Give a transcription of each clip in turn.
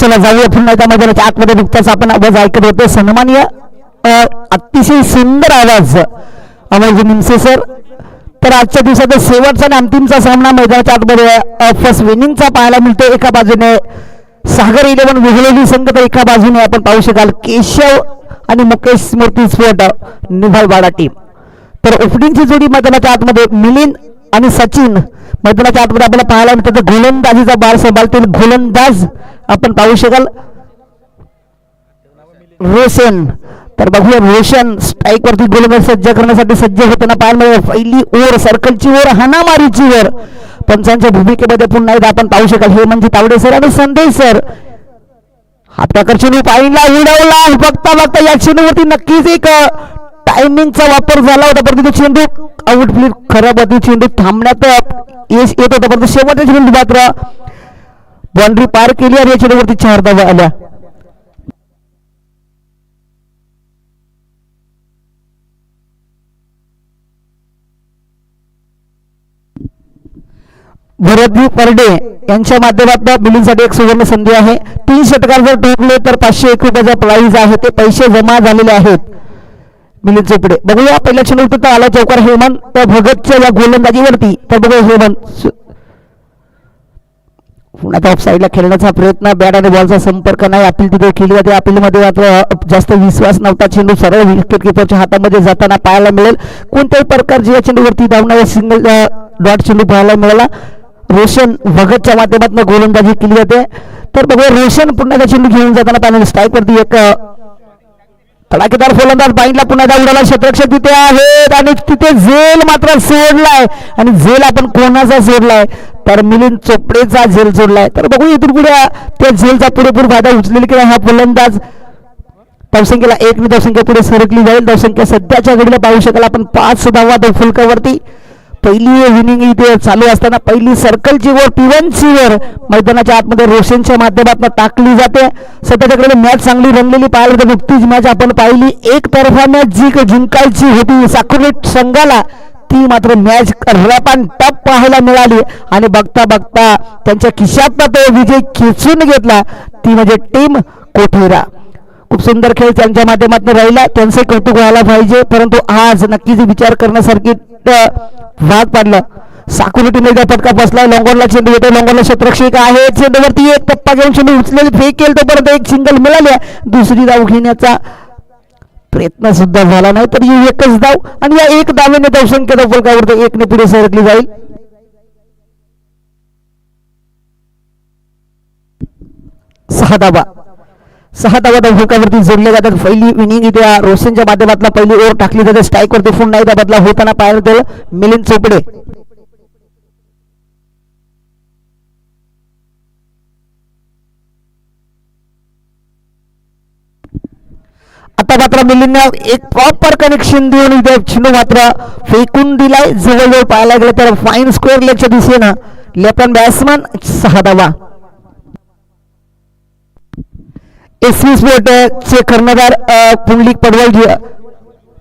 चला जाऊया पुन्हा एकदा मैदानाच्या आतमध्ये नुकताच आपण आवाज ऐकत होतो सन्माननीय अतिशय सुंदर आवाज अमरजी निमसे सर. तर आजच्या दिवसाचा शेवटचा आणि अंतिमचा सामना मैदानाच्या आतमध्ये फर्स्ट विनिंगचा पाहायला मिळतो. एका बाजूने सागर 11 वेगळेली संघ तर एका बाजूने आपण पाहू शकाल केशव आणि मुकेश स्मृती स्पोर्ट निभालवाडा टीम. तर ओपनिंगची जोडी मैदानाच्या आतमध्ये मिलिंद आणि सचिन मैदानाच्या आतमध्ये आपल्याला पाहायला मिळतं. तर गोलंदाजीचा बार सांभाळतील गोलंदाज आपण पाहू शकाल रोशन. तर बघूया रोशन स्ट्राईक वरती गोलंदाज सज्ज करण्यासाठी सज्ज होताना पाहायला मिळेल. पहिली ओव्हर सर्कलची ओव्हर हाणामारीची ओव्हर पंचांच्या भूमिकेमध्ये पुन्हा एकदा आपण पाहू शकाल हे म्हणजे तावडे सर आणि संदेश सर. हा प्रकार चेंडू पाहिला उडवला बघता बघता या चेंडूवरती नक्कीच एक टायमिंगचा वापर झाला होता परंतु चेंडू आउटफील्ड खराब होती. चेंडू थांबण्यात यश येत होतं परंतु शेवटच्या चेंडू मात्र बाउंड्री पार केली आणि या चेंडूवरती 4 धावा आल्या. भरतजी परडे यांच्या माध्यमातून बिलिंगसाठी एक सुवर्ण संधी आहे. 3 षटकार जर ठोकले तर 501 रुपयाचा प्राइज आहे. ते पैसे जमा झालेले आहेत मिलिंद चोपडे. बघूया पहिल्या चेंडूत आला चौकार हेमंत त्या भगतच्या या गोलंदाजीवरती. तर बघूया हेमंत पुन्हा ऑफ साईडला खेळण्याचा प्रयत्न बॅट आणि बॉलचा संपर्क नाही. अपील तिथे केली जाते. अपीलमध्ये मात्र जास्त विश्वास नव्हता. चेंडू सरळ विकेट किपरच्या हातामध्ये जाताना पाहायला मिळेल. कोणत्याही प्रकारची या चेंडूवरती धावणारा सिंगल डॉट चेंडू पाहायला मिळाला. रोशन भगतच्या माध्यमातून गोलंदाजी केली जाते. तर बघूया रोशन पुन्हा त्या चेंडू घेऊन जाताना पाहिजे स्ट्राईक वरती एक धडाकेदार फलंदाज बाईंडला पुन्हा एकदा उडाला. क्षेत्ररक्षक तिथे आहेत आणि तिथे झेल मात्र सोडलाय आणि झेल आपण कोणाचा सोडलाय तर मिलिंद चोपडेचा झेल सोडलाय. तर बघू इथून पुढे त्या झेलचा पुरेपूर फायदा उचलेल की हा फलंदाज. धावसंख्येला 1 धावसंख्या पुढे सरकली जाईल. धावसंख्या सध्याच्या घडीला पाहू शकाल आपण 5 धावा फुलकावरती. पहिली इनिंग इथे चालू असताना पहिली सर्कलची ओव्हर P1ची ओव्हर मैदानाच्या आतमध्ये रोशनच्या माध्यमातून टाकली जाते. सध्याच्याकडे मॅच चांगली रंगलेली पाहायला तर नुकतीच मॅच आपण पाहिली. एक तर्फा मॅच जी जिंकायची होती साकुर्ली संघाला ती मात्र मॅच रॅपान टप पाहायला मिळाली आणि बघता बघता त्यांच्या खिशातला तो विजय खेचून घेतला ती म्हणजे टीम कोठेरा. खूप सुंदर खेळ त्यांच्या माध्यमातून राहिला. त्यांचे कौतुक व्हायला पाहिजे परंतु आज नक्कीच विचार करण्यासारखी भाग पाडला. साकुर्ली टीमला फटका बसला. लॉंगॉनला चेंडू येतो. लॉंगॉनला क्षेत्ररक्षक आहे. चेंडूवरती एक टप्पा घेऊन चेंडू उचलेली फेक केल तोपर्यंत एक सिंगल मिळाली. दुसरी धाव घेण्याचा प्रयत्न सुद्धा झाला नाही तर एकच धाव आणि या एक धावेने धावसंख्या फलकावरती 1 पुढे सरकली जाईल. 6 धावा 6 धावा धावफलकावरती जोडल्या जातात. पहिली इनिंग इथे रोशनच्या माध्यमातून पहिली ओव्हर टाकली जाते. स्ट्राईक वरती पुन्हा एकदा बदला होताना पाहायला मिळेल मिलिंद चोपडे. आता मात्र मिलिंदने एक प्रॉपर कनेक्शन देऊन इथे चेंडू मात्र फेकून दिलाय. जवळजवळ पाहायला गेलं तर फाईन स्क्वेअर लेगच्या दिशेनं लेफ्ट हँड बॅट्समन. 6 धावा. एसबी स्पोर्ट चे कर्णधार पुंडलिक पडवळजी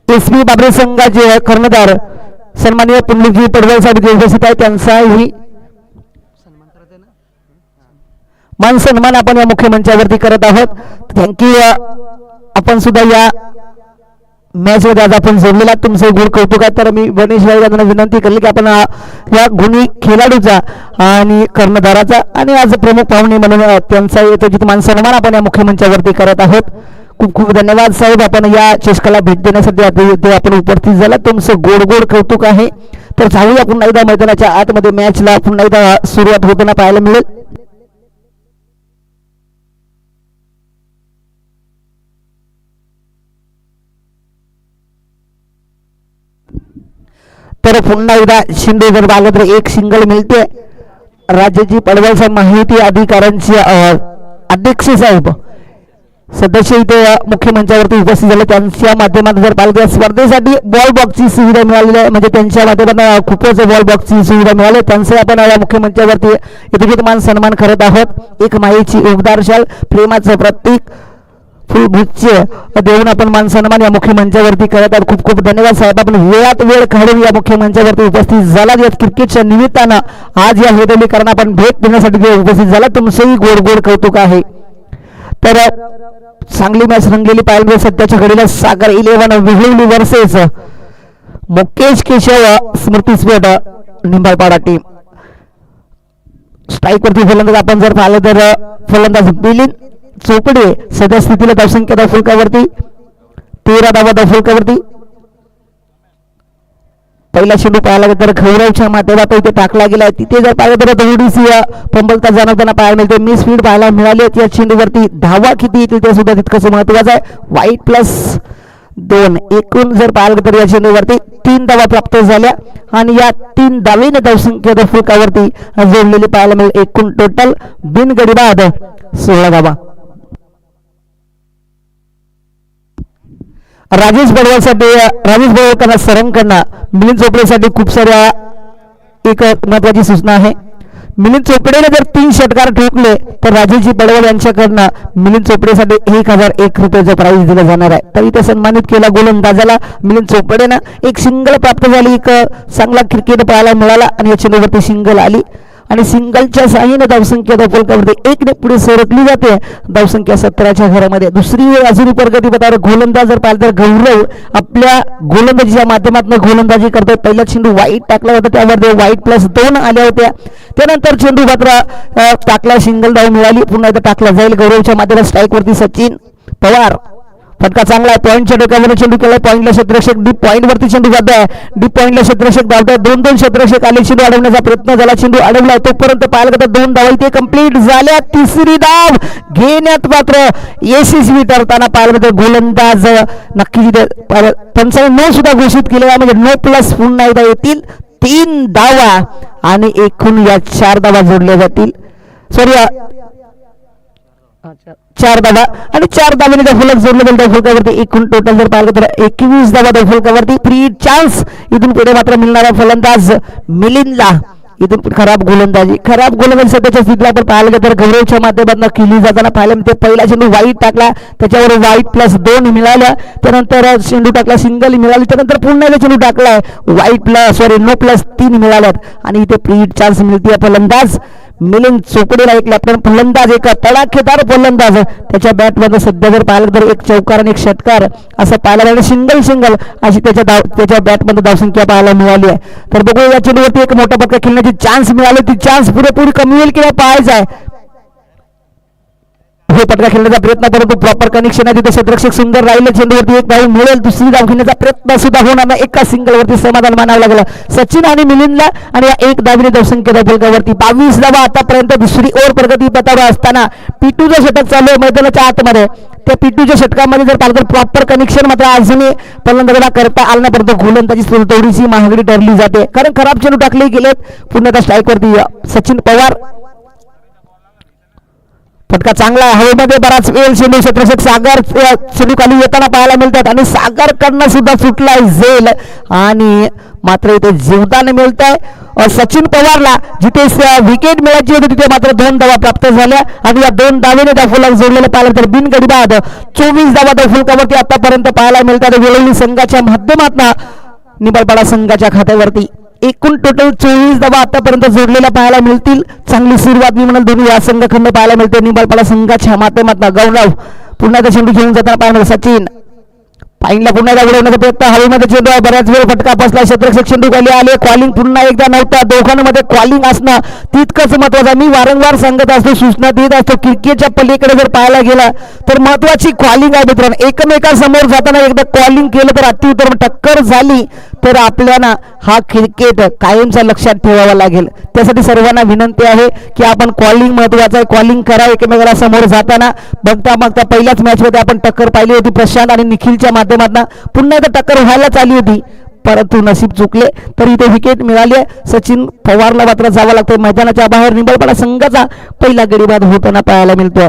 एसबी बाबरे संघाचे कर्णधार सन्माननीय पुंडलिकजी पडवळ साहेब उपस्थित आहे. त्यांचाही मान सन्मान आपण या मुख्य मंचावरती करत आहोत. थँक्यू. आपण सुद्धा या मॅच मध्ये आज आपण जोडलेला तुमचं गुण कौतुक आहे. तर मी गणेश यांना विनंती केली की आपण या गुणी खेळाडूचा आणि कर्णधाराचा आणि आज प्रमुख पाहुणे म्हणून त्यांचा यथोचित मान सन्मान आपण या मुख्य मंचावरती करत आहोत. खूप खूप धन्यवाद साहेब. आपण या चषकाला भेट देण्यासाठी आपण उपस्थित झाला. तुमचं गोड गोड कौतुक आहे. तर जाऊया पुन्हा एकदा मैदानाच्या आतमध्ये मॅचला पुन्हा एकदा सुरुवात होताना पाहायला मिळेल. तर पुन्हा एकदा शिंदे जर आलं तर एक सिंगल मिळते. राज्याची पडवळचा माहिती अधिकाऱ्यांचे अध्यक्ष साहेब सदस्य इथे मुख्य मंचावरती उपस्थित झाले. त्यांच्या माध्यमातून जर पाहिलं तर स्पर्धेसाठी बॉल बॉक्सची सुविधा मिळालेली आहे. म्हणजे त्यांच्या माध्यमातून खूपच बॉल बॉक्सची सुविधा मिळाली. त्यांचे आपण या मुख्य मंचावरती यथोचित मान सन्मान करत आहोत. एक माईची उबदार शाल प्रेमाचं प्रतीक फुलगुच्छ देऊन आपण मान सन्मान या मुख्य मंचावरती करत आहोत. खूप खूप धन्यवाद साहेब. आपण वेळात वेळ काढून या मुख्य मंचावरती उपस्थित झाला. या क्रिकेटच्या निमित्तानं आज या वेदलीकरण आपण भेट देण्यासाठी उपस्थित झाला. तुमचंही गोड गोड कौतुक आहे. तर चांगली मॅच रंगलेली पाहायला मिळेल. सध्याच्या घडीला सागर 11 विहळवली वर्सेस मुकेश केशव स्मृती स्पोर्ट निंबाळपाडा टीम. स्ट्राईक वरती फलंदाज आपण जर पाहिलं तर फलंदाज मिलिंद चोपडे सध्या स्थितीला धावसंख्या धावफलकावरती 13 धावा धावफलकावरती. पहिला चेंडू पाहायला गेला तर गौरवच्या माध्यमातून इथे टाकला गेला. तिथे जर पाहिलं तर थोडीशी पंबलता जाणवताना पाहायला मिळते. मी स्पीड पाहायला मिळाली या चेंडूवरती. धावा किती येतील ते सुद्धा तितकंच महत्वाचं आहे. वाईट +2 एकूण जर पाहिलं तर या चेंडूवरती 3 धावा प्राप्त झाल्या आणि या 3 धावेने धावसंख्या धावफलकावरती जोडलेली पाहायला मिळेल. एकूण टोटल बिनगडी बाद 16 धावा. राजेश बडवलकरांना सरंगकरांना मिलिंद चोपडेसाठी खूप साऱ्या एक महत्वाची सूचना आहे. मिलिंद चोपडेने जर 3 षटकार ठोकले तर राजेशजी बडवल यांच्याकडनं मिलिंद चोपडेसाठी 1001 रुपयाचं प्राइज दिलं जाणार आहे. तर इथे सन्मानित केला गोलंदाजाला मिलिंद चोपडेनं. एक सिंगल प्राप्त झाली. एक चांगला क्रिकेट पाहायला मिळाला आणि या चेंडूवरती सिंगल आली आणि सिंगलच्या साह्याने धावसंख्या धावफलकावरती 1 ने पुढे सरकली जाते. धावसंख्या 17च्या घरामध्ये. दुसरी अजूनही प्रगती पथावर गोलंदाज जर पाहिलं तर गौरव आपल्या गोलंदाजीच्या माध्यमातून गोलंदाजी करतोय. पहिला चेंडू वाईट टाकला होता त्यावर वाईट +2 आल्या होत्या. त्यानंतर चेंडू मात्र टाकला सिंगल धाव मिळाली. पुन्हा एकदा टाकला जाईल गौरवच्या माध्यमात. स्ट्राईक वरती सचिन पवार. फटका चांगला आहे. पॉईंटच्या डोक्यावर चेंडू केलाय. पॉईंटला क्षेत्ररक्षक डीप पॉईंट वरती चेंडू जातोय. डीप पॉईंटला क्षेत्ररक्षक धावतोय. 2 क्षेत्ररक्षक आले. चेंडू अडवण्याचा प्रयत्न झाला. चेंडू अडवला. तोपर्यंत पाहायला गेलं 2 धावा इथे कंप्लीट झाल्या. तिसरी धाव घेण्यात मात्र यशस्वी ठरताना पाहायला गेलं गोलंदाज नक्की पंचाने नो सुद्धा घोषित केलेला म्हणजे नो+ पुन्हा एकदा येतील 3 धावा आणि एकूण या 4 धावा जोडल्या जातील. सॉरी 4 धावा आणि 4 धावांनी धावफलक जोडले जाईल. धावफलकावरती एकूण टोटल जर पाहिलं तर 21 धावा धावफलकावरती. फ्री चान्स इथून पुढे मात्र मिळणारा फलंदाज मिलिंदला. इथून खराब गोलंदाजी सध्याच्या स्थितीला आपण पाहायला गेलं तर गौरवच्या माध्यमातून केली जाताना पाहायला मिळते. पहिला चेंडू वाईट टाकला त्याच्यावर वाईट +2 मिळाल्या. त्यानंतर चेंडू टाकला सिंगल मिळाली. त्यानंतर पुन्हा एकदा चेंडू टाकलाय नो +3 मिळाल्यात आणि इथे फ्री चान्स मिळते. फलंदाज मिलिंद चोपडेला. एक लेफ्टनंट फलंदाज एक तडाखेदार फलंदाज त्याच्या बॅटमध्ये सध्या जर पाहिलं तर 1 चौकार आणि 1 षटकार असं पाहायला मिळालं. सिंगल अशी त्याच्या बॅटमध्ये धावसंख्या पाहायला मिळाली आहे. तर बघू या चेंडूवरती एक मोठा फटका खेळण्याची चान्स मिळाली. ती चान्स पुरेपूर कमी होईल किंवा पाहायचं आहे. हे फटका खेळण्याचा प्रयत्न परंतु प्रॉपर कनेक्शन आहे. तिथे क्षेत्ररक्षक सुंदर राहिले. चेंडूवरती 1 धाव मिळेल. दुसरी धाव घेण्याचा प्रयत्न सुद्धा होणार नाही. एका सिंगल वरती समाधान मानावं लागलं सचिन आणि मिलिंदला आणि या 1 धावेने धावसंख्या धावफलकावरती 22 धावा. आतापर्यंत दुसरी ओव्हर प्रगती पथावर असताना पिटूचं षटक चालू आहे मैदानाच्या आतमध्ये. त्या पिटूच्या षटकामध्ये जर पाहिलं तर प्रॉपर कनेक्शन मात्र अजूनही फलंदाजाला करता आलं नाही. परंतु गोलंदाजी थोडीशी महागडी ठरली जाते कारण खराब चेंडू टाकले गेलेत. पुन्हा त्या स्ट्राईक वरती सचिन पवार. फटका चांगला आहे. हवेमध्ये बराच वेळ चेंडू क्षेत्ररक्षक सागर चेंडू खाली येताना पाहायला मिळतात आणि सागर कडनं सुद्धा सुटलाय झेल आणि मात्र इथे जीवदान मिळत आहे सचिन पवारला. जिथे विकेट मिळायची होती तिथे मात्र 2 धावा प्राप्त झाल्या आणि या 2 धावेने धावफलक जोडलेलं पाहिलं तर बिनगडी बाद 24 धावा धावफलकावरती आतापर्यंत पाहायला मिळतात. वेळोवेळी संघाच्या माध्यमातून निंबाळपाडा संघाच्या खात्यावरती एकूण टोटल 24 धावा आतापर्यंत जोडलेल्या पाहायला मिळतील. चांगली सुरुवात मी म्हणाल दोन्ही या संघखंड पाहायला मिळते. निंबाळपाडा संघाच्या माध्यमातून गौरव पुन्हा त्या चेंडू घेऊन जाताना पाहायला सचिन पाईनला पुन्हा एकदा उडवण्याचा प्रयत्न. हवेमध्ये चेंडू बऱ्याच वेळ फटका बसला. क्षेत्ररक्षक चेंडू खाली आले. कॉलिंग पुन्हा एकदा नव्हता. दोघांमध्ये कॉलिंग असणं तितकंच महत्वाचं. मी वारंवार सांगत असतो सूचना देत असतो क्रिकेटच्या पलीकडे जर पाहायला गेला तर महत्वाची कॉलिंग आहे मित्रांनो. एकमेकांसमोर जाताना एकदा कॉलिंग केलं तर अतिउत्तम. टक्कर झाली तर आपल्याला हा क्रिकेट कायमचा लक्षात ठेवावा लागेल. त्यासाठी सर्वांना विनंती आहे की आपण कॉलिंग महत्वाचं आहे. कॉलिंग करा एकमेकाला समोर जाताना. बघता बघता पहिल्याच मॅच मध्ये आपण टक्कर पाहिली होती प्रशांत आणि निखिलच्या माध्यमातून. पुन्हा एकदा टक्कर व्हायलाच आली होती परंतु नशीब चुकले. तर इथे विकेट मिळाली आहे. सचिन पवारला मात्र जावं लागतं मैदानाच्या बाहेर. निंबाळपाडा संघाचा पहिला गडी बाद होताना पाहायला मिळतोय.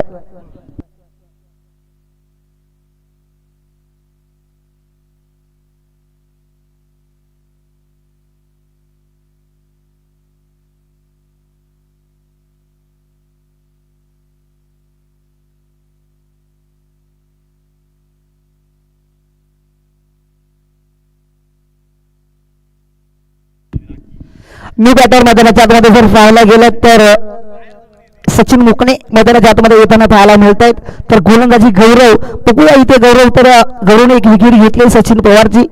न्यू बॅटर मैदानाच्या आतमध्ये जर पाहायला गेलं तर सचिन मुकणे मैदानाच्या आतमध्ये येताना पाहायला मिळत आहेत. तर गोलंदाजी गौरव, बघूया इथे गौरव, तर गौरवने एक विकेट घेतली सचिन पवारची.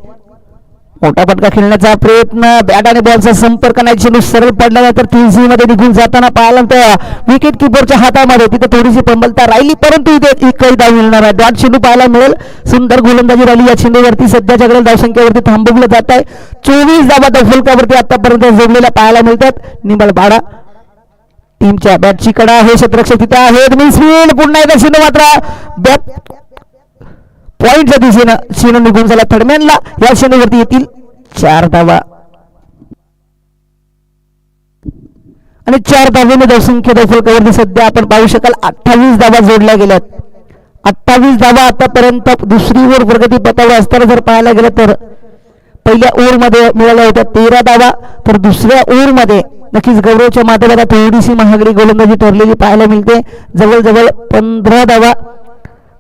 मोठा फटका खेळण्याचा प्रयत्न, बॅट आणि बॉलचा संपर्क नाही, चेंडू सरळ पडला नाही तर 3 मध्ये निघून जाताना पाहायला विकेट किपरच्या हातामध्ये तिथे थोडीशी पंबलता राहिली, परंतु इथे एकही धाव मिळणार आहे. डॉट चेंडू पाहायला मिळेल. सुंदर गोलंदाजी राहिली या चेंडूवरती. सध्याच्या घडीला धावसंख्येवरती थांबवलं जात आहे. 24 धावा धावफलकावरती आतापर्यंत जोडलेल्या पाहायला मिळतात. निंबाळपाडा टीमच्या बॅटची कडा आहे, क्षेत्ररक्षक तिथे आहेत. मिसफील्ड, पुन्हा एकदा चेंडू मात्र बॅट पॉइंटच्या दिशेनं चेंडू निघून झाला थर्डमॅनला. या चेंडूवरती येतील 4 धावा आणि 4 धावेने धावसंख्या धावफलकावरती सध्या आपण पाहू शकाल 28 धावा जोडल्या गेल्यात. 28 धावा आतापर्यंत दुसरी ओव्हर प्रगती पथावर असताना जर पाहायला गेलं तर पहिल्या ओव्हरमध्ये मिळाल्या होत्या 13 धावा, तर दुसऱ्या ओव्हरमध्ये नक्कीच गौरवच्या माध्यमात थोडीशी महागडी गोलंदाजी ठरलेली पाहायला मिळते. जवळजवळ 15 धावा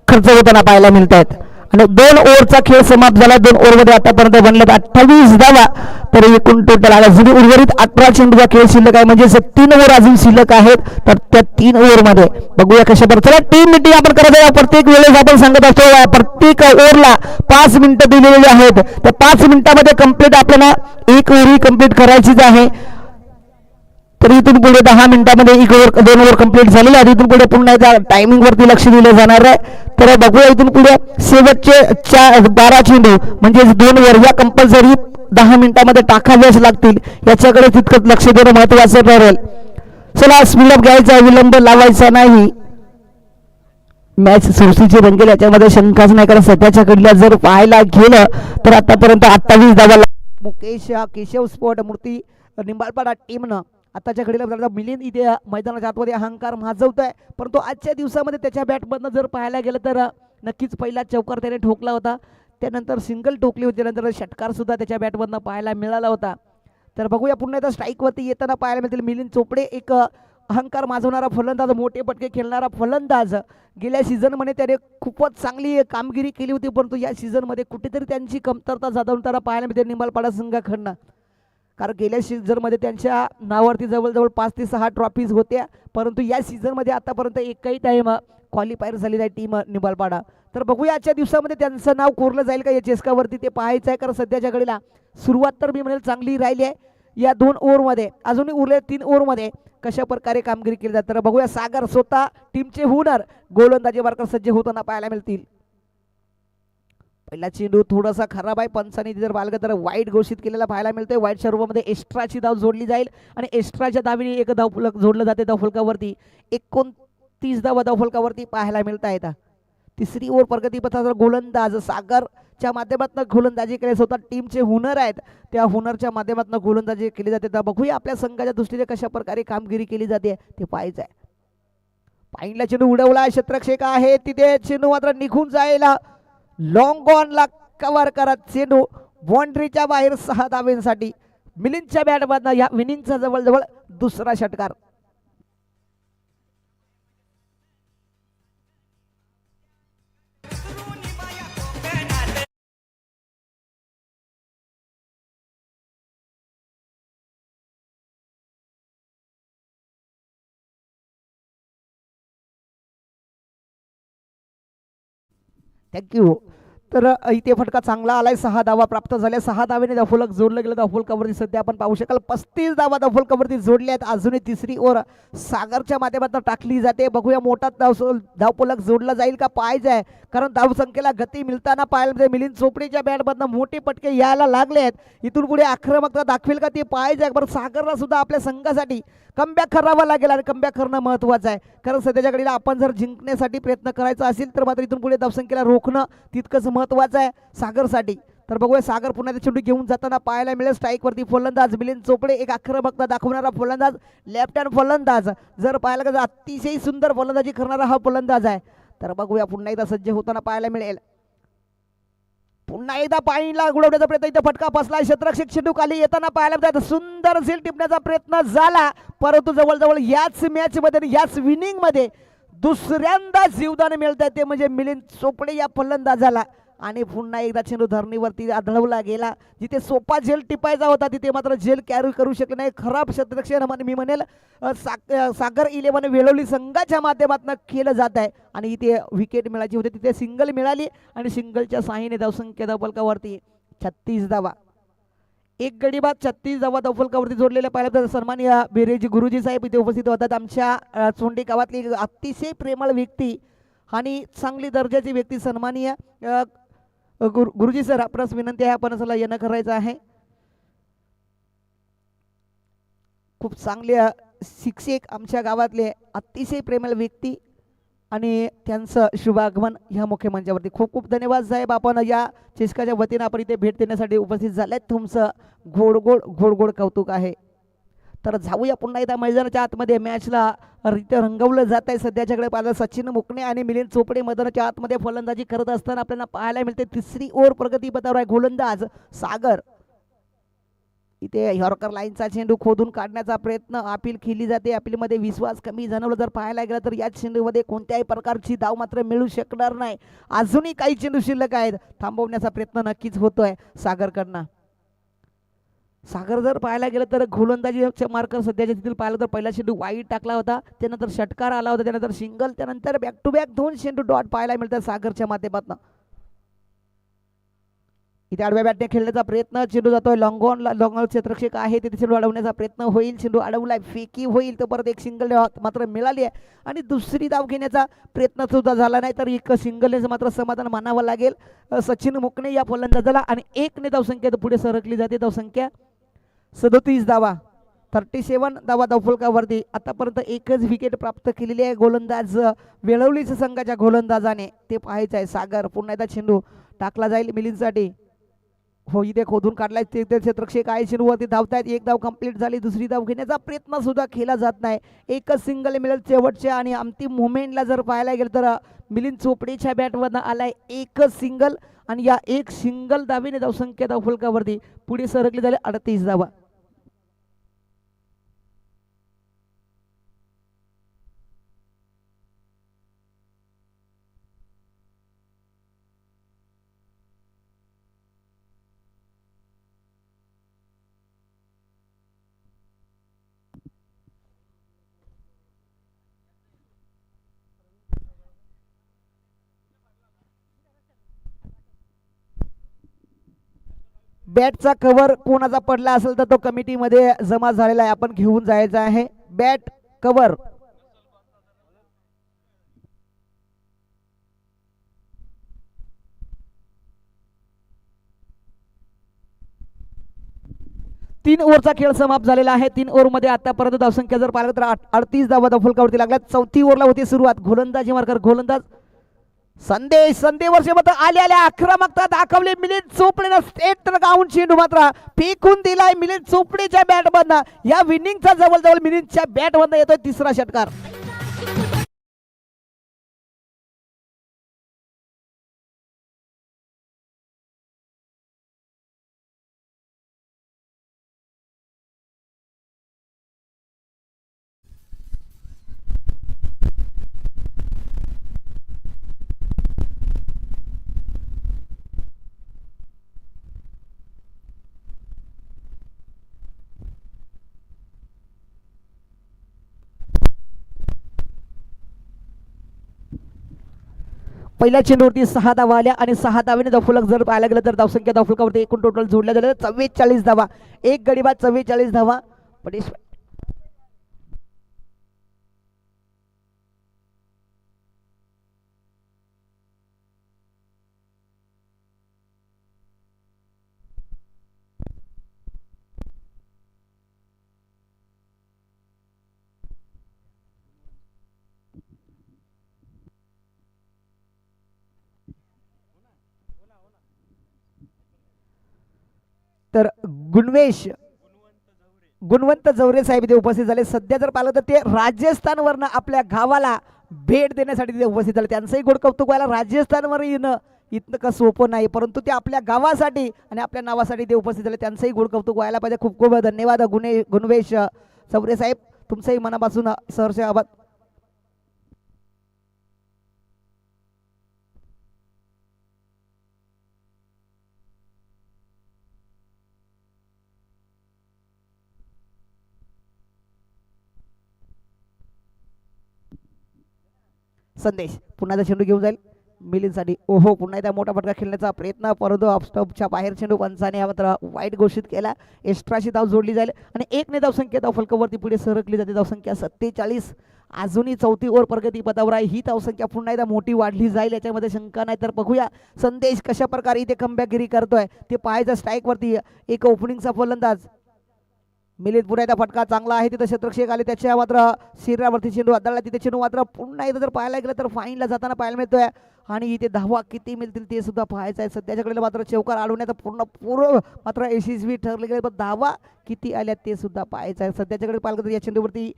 खर्च होताना पाहायला मिळत आहेत आणि 2 ओव्हरचा खेळ समाप्त झाला. 2 ओव्हरमध्ये आतापर्यंत बनल्यात 28 धावा, तर एकूण टोटल आला जुनी उर्वरित 18 चेंडूचा खेळ शिल्लक आहे, म्हणजे 3 ओव्हर अजून शिल्लक आहेत. तर त्या 3 ओव्हरमध्ये बघूया कशा प्रकारे. चला टीम मिटिंग आपण करत आहे. प्रत्येक वेळेस आपण सांगत असतो प्रत्येक ओव्हरला 5 मिनिटं दिलेली आहेत. त्या 5 मिनिटांमध्ये कंप्लीट आपल्याला एक ओव्हर कंप्लीट करायचीच आहे. तर इथून पुढे 10 मिनिटांमध्ये 2 ओव्हर कंप्लीट झालेले आहेत. इथून पुढे पुन्हा एकदा टायमिंग वरती लक्ष दिलं जाणार आहे. तर बघूया इथून पुढे शेवटचे 12 चेंडू म्हणजे 2 ओव्हर या कंपल्सरी 10 मिनिटांमध्ये टाकावेच लागतील. याच्याकडे तितकंच लक्ष देणं महत्वाचं ठरेल. चला स्पीडअप घ्यायचा, विलंब लावायचा नाही. मॅच सुरसीची रंगेल याच्यामध्ये शंकाच नाही, कारण सध्याच्या घडीला जर पाहायला गेलं तर आतापर्यंत 28 धावा मुकेश केशव स्पोर्ट मूर्ती निंबाळपाडा टीमनं आताच्या घडीला मिलिंद इथे मैदानाच्या आतमध्ये अहंकार माजवतोय, परंतु आजच्या दिवसामध्ये त्याच्या बॅटमधनं जर पाहायला गेलं तर नक्कीच पहिला चौकार त्याने ठोकला होता, त्यानंतर सिंगल ठोकली होती, नंतर षटकार सुद्धा त्याच्या बॅटमधनं पाहायला मिळाला होता. तर बघूया पुन्हा एकदा स्ट्राईकवरती येताना पाहायला मिळतील मिलिंद चोपडे, एक अहंकार माजवणारा फलंदाज, मोठे पटके खेळणारा फलंदाज. गेल्या सीझनमध्ये त्याने खूपच चांगली कामगिरी केली होती, परंतु या सीझनमध्ये कुठेतरी त्यांची कमतरता जाणवताना पाहायला मिळते निंबाळपाडा संघाकडनं. कारण गेल्या सीझनमध्ये त्यांच्या नावावरती जवळजवळ 5 ते 6 ट्रॉफीज होत्या, परंतु या सीझनमध्ये आतापर्यंत एकही टाईम क्वालिफायर झालेला आहे टीम निंबाळपाडा. तर बघूया आजच्या दिवसामध्ये त्यांचं नाव कोरलं जाईल का या चेस्कावरती, ते पाहायचं आहे. कारण सध्याच्या घडीला सुरुवात तर मी म्हणेल चांगली राहिली आहे. या 2 ओव्हरमध्ये अजूनही उरले 3 ओव्हरमध्ये कशा प्रकारे कामगिरी केली जाते. तर बघूया सागर स्वतः टीमचे हुनर गोलंदाजी मार्कर सज्ज होताना पाहायला मिळतील. पहिला चेंडू थोडासा खराब आहे, पंचांनी जर पाहिलं तर वाईट घोषित केलेला पाहायला मिळतोय. वाईटच्या रूपामध्ये एक्स्ट्राची धाव जोडली जाईल आणि एक्स्ट्राच्या धावीने एक धावफलक जोडलं जाते धावफलकावरती. 29 धावा धावफलकावरती पाहायला मिळत आहेत. तिसरी ओव्हर प्रगतीपथावर गोलंदाज सागरच्या माध्यमातून गोलंदाजी केली, स्वतः टीमचे हुनर आहेत, त्या हुनरच्या माध्यमातून गोलंदाजी केली जाते. तर बघूया आपल्या संघाच्या दृष्टीने कशा प्रकारे कामगिरी केली जाते ते पाहायचं आहे. पाहिला चेंडू उडवला, क्षेत्ररक्षक आहे तिथे, चेंडू मात्र निघून जायला लॉंग ऑनला कव्हर करत चेंडू बाउंड्रीच्या बाहेर 6 धावेसाठी मिलिंदच्या बॅटमधनं या विनिंगचा जवळजवळ दुसरा षटकार. थँक्यू. तर इथे फटका चांगला आलाय, 6 धावा प्राप्त झाल्या. 6 धावेने धावफलक जोडलं गेलं धावफलकावरती. सध्या आपण पाहू शकाल 35 धावा धावफलकावरती जोडल्या आहेत. अजूनही तिसरी ओव्हर सागरच्या माध्यमातून टाकली जाते. बघूया मोठा धावफलक जोडला जाईल का पाहायचं आहे, कारण धावसंख्येला गती मिळताना पाहायला मिळते. मिलिंद चोपडेच्या बॅटमधनं मोठे पटके यायला लागले आहेत. इथून पुढे आक्रमकता दाखवेल का ते पाहायचं आहे. बरं सागरला सुद्धा आपल्या संघासाठी कमबॅक करावा लागेल आणि कमबॅक करणं महत्त्वाचं आहे, कारण सध्याच्या घडीला आपण जर जिंकण्यासाठी प्रयत्न करायचा असेल तर मात्र इथून पुढे धावसंख्येला रोखणं तितकंच महत्त्वाचं आहे सागरसाठी. तर बघूया सागर पुन्हा ते चेंडू घेऊन जाताना पाहायला मिळेल. स्ट्राईकवरती फलंदाज मिलिंद चोपडे, एक आक्रमकता दाखवणारा फलंदाज, लेफ्ट हँड फलंदाज. जर पाहायला गेलं अतिशय सुंदर फलंदाजी करणारा हा फलंदाज आहे. तर बघूया पुन्हा एकदा सज्ज होताना पाहायला मिळेल. पुन्हा एकदा पाणीला उडवण्याचा प्रयत्न, इथे फटका फसला, क्षेत्ररक्षक चेंडू खाली येताना पाहायला मिळतात. सुंदर झेल टिपण्याचा प्रयत्न झाला, परंतु जवळजवळ याच मॅच मध्ये याच विनिंग मध्ये दुसऱ्यांदा जीवदान मिळत आहे, ते म्हणजे मिलिंद चोपडे या फलंदाजाला. आणि पुन्हा एकदा चेंडू धरणीवरती आदळवला गेला. जिथे सोपा झेल टिपायचा होता तिथे मात्र झेल कॅरी करू शकले नाही. खराब क्षेत्ररक्षण मी म्हणेल सागर 11 वेळवली संघाच्या माध्यमातून केलं जात आहे आणि इथे विकेट मिळायची होती तिथे सिंगल मिळाली आणि सिंगलच्या साहाय्याने धावसंख्या धावफलकावरती 36 धावा. एक गडी बाद 36 धावा धावफलकावरती जोडलेल्या पाहिल्या तर सन्माननीय बिरेजी गुरुजी साहेब इथे उपस्थित होतात. आमच्या चोंडी गावातली अतिशय प्रेमळ व्यक्ती आणि चांगली दर्जाची व्यक्ती सन्माननीय गुरुजी सर आपणास विनंती आहे आपण असला येणं करायचं आहे. खूप चांगले शिक्षक आमच्या गावातले अतिशय प्रेमळ व्यक्ती आणि त्यांचं शुभागमन ह्या मुख्य मंचावरती. खूप खूप धन्यवाद साहेब आपण या चिस्काच्या वतीनं आपण इथे भेट देण्यासाठी उपस्थित झालेत. तुमचं गोड गोड कौतुक आहे. तर जाऊया पुन्हा एकदा मैदानाच्या आतमध्ये मॅचला रित्या रंगवलं जात आहे. सध्याच्याकडे पाहिलं सचिन मुकणे आणि मिलिंद चोपडे मैदानाच्या आतमध्ये फलंदाजी करत असताना आपल्याला पाहायला मिळते. तिसरी ओव्हर प्रगतीपथावर आहे गोलंदाज सागर. इथे यॉर्कर लाईनचा चेंडू खोदून काढण्याचा प्रयत्न अपील केली जाते. अपीलमध्ये विश्वास कमी जाणवला जर पाहायला गेला तर या चेंडूमध्ये कोणत्याही प्रकारची धाव मात्र मिळू शकणार नाही. अजूनही काही चेंडू शिल्लक आहेत. थांबवण्याचा प्रयत्न नक्कीच होतोय सागरकडनं. सागर जर पाहायला गेलं तर गोलंदाजीचे मार्कर सध्याच्या तिथून पाहिलं तर पहिला चेंडू वाईट टाकला होता त्यानंतर षटकार आला होता त्यानंतर सिंगल त्यानंतर बॅक टू बॅक 2 चेंडू डॉट पाहायला मिळतात सागरच्या माध्यमातून. इथे आडव्या बॅटने खेळण्याचा प्रयत्न चेंडू जातोय लॉंगॉन क्षेत्ररक्षक आहे तिथे चेंडू अडवण्याचा प्रयत्न होईल. चेंडू अडवलाय फेकी होईल तर परत एक सिंगल मात्र मिळाली आहे आणि दुसरी धाव घेण्याचा प्रयत्न सुद्धा झाला नाही तर एक सिंगलने मात्र समाधान मानावं लागेल सचिन मुकणे या फलंदाजाला आणि 1 ने धावसंख्या पुढे सरकली जाते. धावसंख्या 37 धावा 37 धावा धावफलकावरती. आतापर्यंत एकच विकेट प्राप्त केलेली आहे गोलंदाज वेळवलीच्या संघाच्या गोलंदाजाने ते पाहायचं आहे. सागर पुन्हा एकदा चेंडू टाकला जाईल मिलिंदसाठी. हो इथे खोदून काढलाय ते क्षेत्ररक्षक आहे चेंडूवरती धावतायत. एक धाव कंप्लीट झाली दुसरी धाव घेण्याचा प्रयत्न सुद्धा केला जात नाही. एकच सिंगल मिळेल शेवटच्या आणि अंतिम मोमेंटला जर पाहायला गेलं तर मिलिंद चोपडेच्या बॅटवरनं आलाय एकच सिंगल आणि या एक सिंगल धावेने धावसंख्या धावफलकावरती पुढे सरकली झाले 38 धावा. बॅटचा कव्हर कोणाचा पडला असेल तर तो कमिटीमध्ये जमा झालेला आहे आपण घेऊन जायचा आहे. बॅट कव्हर तीन ओव्हरचा खेळ समाप्त झालेला आहे. 3 ओव्हरमध्ये आतापर्यंत धावसंख्या जर पाहिलं तर 38 धावा धावफलकावरती लागल्या. 4थी ओव्हरला होती सुरुवात. गोलंदाजी मार्कर गोलंदाज संदेश वर्षे मात्र आल्या आक्रमकता दाखवली मिलिंद चोपडेनं स्टेट गाऊन चेंडू मात्र फेकून दिलाय मिलिंद चोपडेच्या बॅटमधनं. या विनिंगचा जवळजवळ मिलिंदच्या बॅटमधनं येतोय तिसरा षटकार. पहिल्या चेंडूवरती 6 धावा आल्या आणि 6 धावेने धावफलक जर पाहायला गेलं तर धावसंख्या धावफलकावरती एकूण टोटल जोडल्या झाल्या 44 धावा. एक गडी बाद 44 धावा. तर गुणवंत जवरे साहेब इथे उपस्थित झाले. सध्या जर पाहिलं तर ते राजस्थानवरनं आपल्या गावाला भेट देण्यासाठी तिथे उपस्थित झाले. त्यांचंही गोड कौतुक व्हायला. राजस्थानवर येणं इतकं का सोपं नाही परंतु ते आपल्या गावासाठी आणि आपल्या नावासाठी ते उपस्थित झाले. त्यांचंही गोड कौतुक व्हायला पाहिजे. खूप खूप धन्यवाद गुणवेश चौरे साहेब तुमचंही मनापासून सहर्ष आभार. संदेश पुन्हा एकदा चेंडू घेऊन जाईल मिलिंदसाठी. ओहो पुन्हा एकदा मोठा फटका खेळण्याचा प्रयत्न परंतु ऑफस्टॉपच्या बाहेर चेंडू पंचाने मात्र वाईट घोषित केला. एक्स्ट्राची धाव जोडली जाईल आणि 1 धावसंख्या धावफलकावरती पुढे सरकली जाते. धावसंख्या 47. अजूनही चौथी ओव्हर प्रगती पदावर आहे. ही धावसंख्या पुन्हा एकदा मोठी वाढली जाईल याच्यामध्ये शंका नाही. तर बघूया संदेश कशा प्रकारे इथे कमबॅकगिरी करतोय ते पाहायचं. स्ट्राईकवरती एक ओपनिंगचा फलंदाज मिलिंद. पुन्हा एकदा फटका चांगला आहे तिथे क्षेत्ररक्षक आले त्याच्या मात्र शरीरावरती चेंडू आदळला. तिथे चेंडू मात्र पुन्हा एकदा जर पाहायला गेलं तर फाईनला जाताना पाहायला मिळतोय आणि इथे धावा किती मिळतील ते सुद्धा पाहायचं आहे. सध्याच्याकडे मात्र चौकार अडवण्याचा पूर्ण मात्र यशस्वी ठरले गेले पण धावा किती आल्या ते सुद्धा पाहायचं आहे. सध्याच्याकडे पाहिलं तर या चेंडूवरती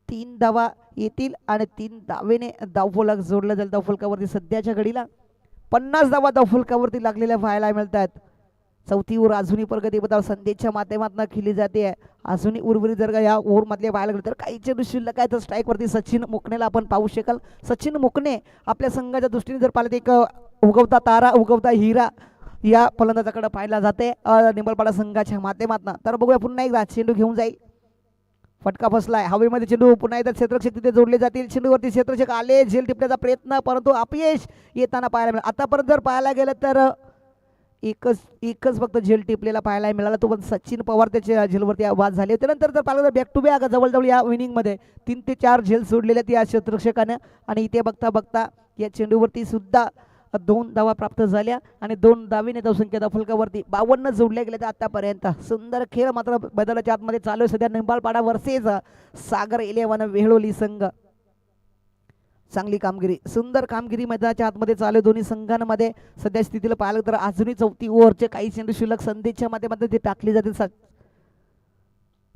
3 धावा येतील आणि 3 धावेने धावफलक जोडलं जाईल. धावफलकावरती सध्याच्या घडीला 50 धावा धावफलकावरती लागलेल्या पाहायला मिळतात. चौथी ओव्हर अजूनही प्रगती पदावर संदेशच्या माध्यमातून खेळली जाते. अजूनही उर्वरित जर का या ओव्हर मधले पाहायला गेलं तर काही चेंडू शिल्लक आहे. तर स्ट्राईकवरती सचिन मुकणेला आपण पाहू शकाल. सचिन मुकणे आपल्या संघाच्या दृष्टीने जर पाहिलं तर एक उगवता तारा उगवता हिरा या फलंदाजाकडे पाहायला जाते निंबलपाडा संघाच्या माध्यमातून. तर बघूया पुन्हा एकदा चेंडू घेऊन जाईल. फटका फसलाय हवेमध्ये चेंडू. पुन्हा एकदा क्षेत्ररक्षक तिथे जोडले जातील. चेंडूवरती क्षेत्ररक्षक आले झेल टिपण्याचा प्रयत्न परंतु अपयश येताना पाहायला मिळालं. आतापर्यंत जर पाहायला गेलं तर एकच फक्त झेल टिपलेला पाहायला मिळाला तो पण सचिन पवार त्याच्या झेलवरती बाद झाले. त्यानंतर जर पाहिलं तर बॅक टू बॅक जवळजवळ या इनिंगमध्ये 3 ते 4 झेल सोडलेल्या या क्षेत्ररक्षकाने आणि इथे बघता बघता या चेंडूवरती सुद्धा 2 धावा प्राप्त झाल्या आणि 2 धावीने धावसंख्या धावफलकावरती 52 जोडल्या गेल्या आतापर्यंत. सुंदर खेळ मात्र मैदानाच्या आतमध्ये चालू आहे सध्या. निंबाळपाडा वर्सेस सागर 11 वेहळोली संघ. चांगली कामगिरी सुंदर कामगिरी मैदानाच्या आतमध्ये चालू आहे दोन्ही संघांमध्ये. सध्या स्थितीला पाहिलं तर अजूनही चौथी ओव्हरचे काही चेंडू शिल्लक संदेशच्या माध्यमातून ते टाकली जातील.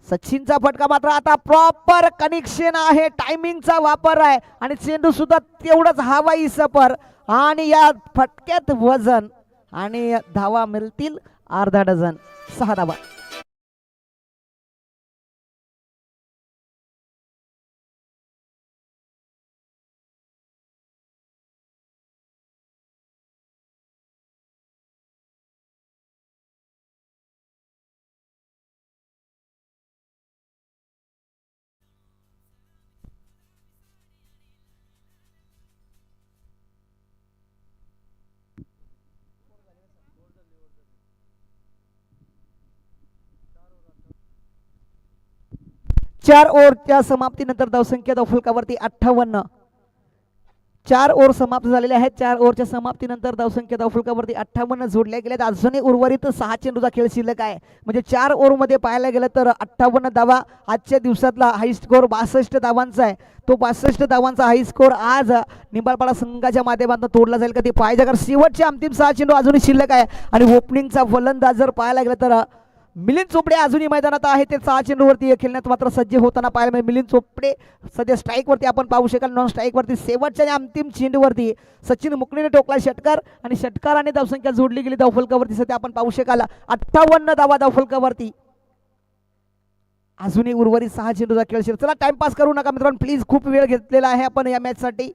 सचिनचा फटका मात्र आता प्रॉपर कनेक्शन आहे. टायमिंगचा वापर आहे आणि चेंडू सुद्धा तेवढाच हवाई सफर आणि या फटक्यात वजन आणि धावा मिळतील अर्धा डझन 6 धावा. चार ओव्हरच्या समाप्तीनंतर धावसंख्या धावफलकावरती 58. 4 ओव्हर समाप्त झालेले आहेत. 4 ओव्हरच्या समाप्तीनंतर धावसंख्या धावफलकावरती 58 जोडल्या गेल्यात. अजूनही उर्वरित 6 चेंडूचा खेळ शिल्लक आहे. म्हणजे 4 ओव्हरमध्ये पाहायला गेलं तर 58 धावा. आजच्या दिवसातला हाय स्कोअर 62 धावांचा आहे. तो 62 धावांचा हाय स्कोअर आज निंबाळपाडा संघाच्या माध्यमातून तोडला जाईल का ते पाहायचं. कारण शेवटचे अंतिम 6 चेंडू अजूनही शिल्लक आहे आणि ओपनिंगचा फलंदाज जर पाहायला गेलं तर मिलिंद चोपडे अजूनही मैदानात आहे. ते 6 चेंडूवरती खेळण्यात मात्र सज्ज होताना पाहायला मिळेल. मिलिंद चोपडे सध्या स्ट्राईकवरती आपण पाहू शकाल. नॉन स्ट्राईकवरती शेवटच्या अंतिम चेंडूवरती सचिन मुकणेने टोकला षटकार आणि षटकाराने धावसंख्या जोडली गेली धावफलकावरती सध्या आपण पाहू शकाल. 58 धावा धावफलकावरती. अजूनही उर्वरित 6 चेंडूचा खेळ शिल्लक. चला टाइमपास करू नका मित्रांनो प्लीज. खूप वेळ घेतलेला आहे आपण या मॅचसाठी.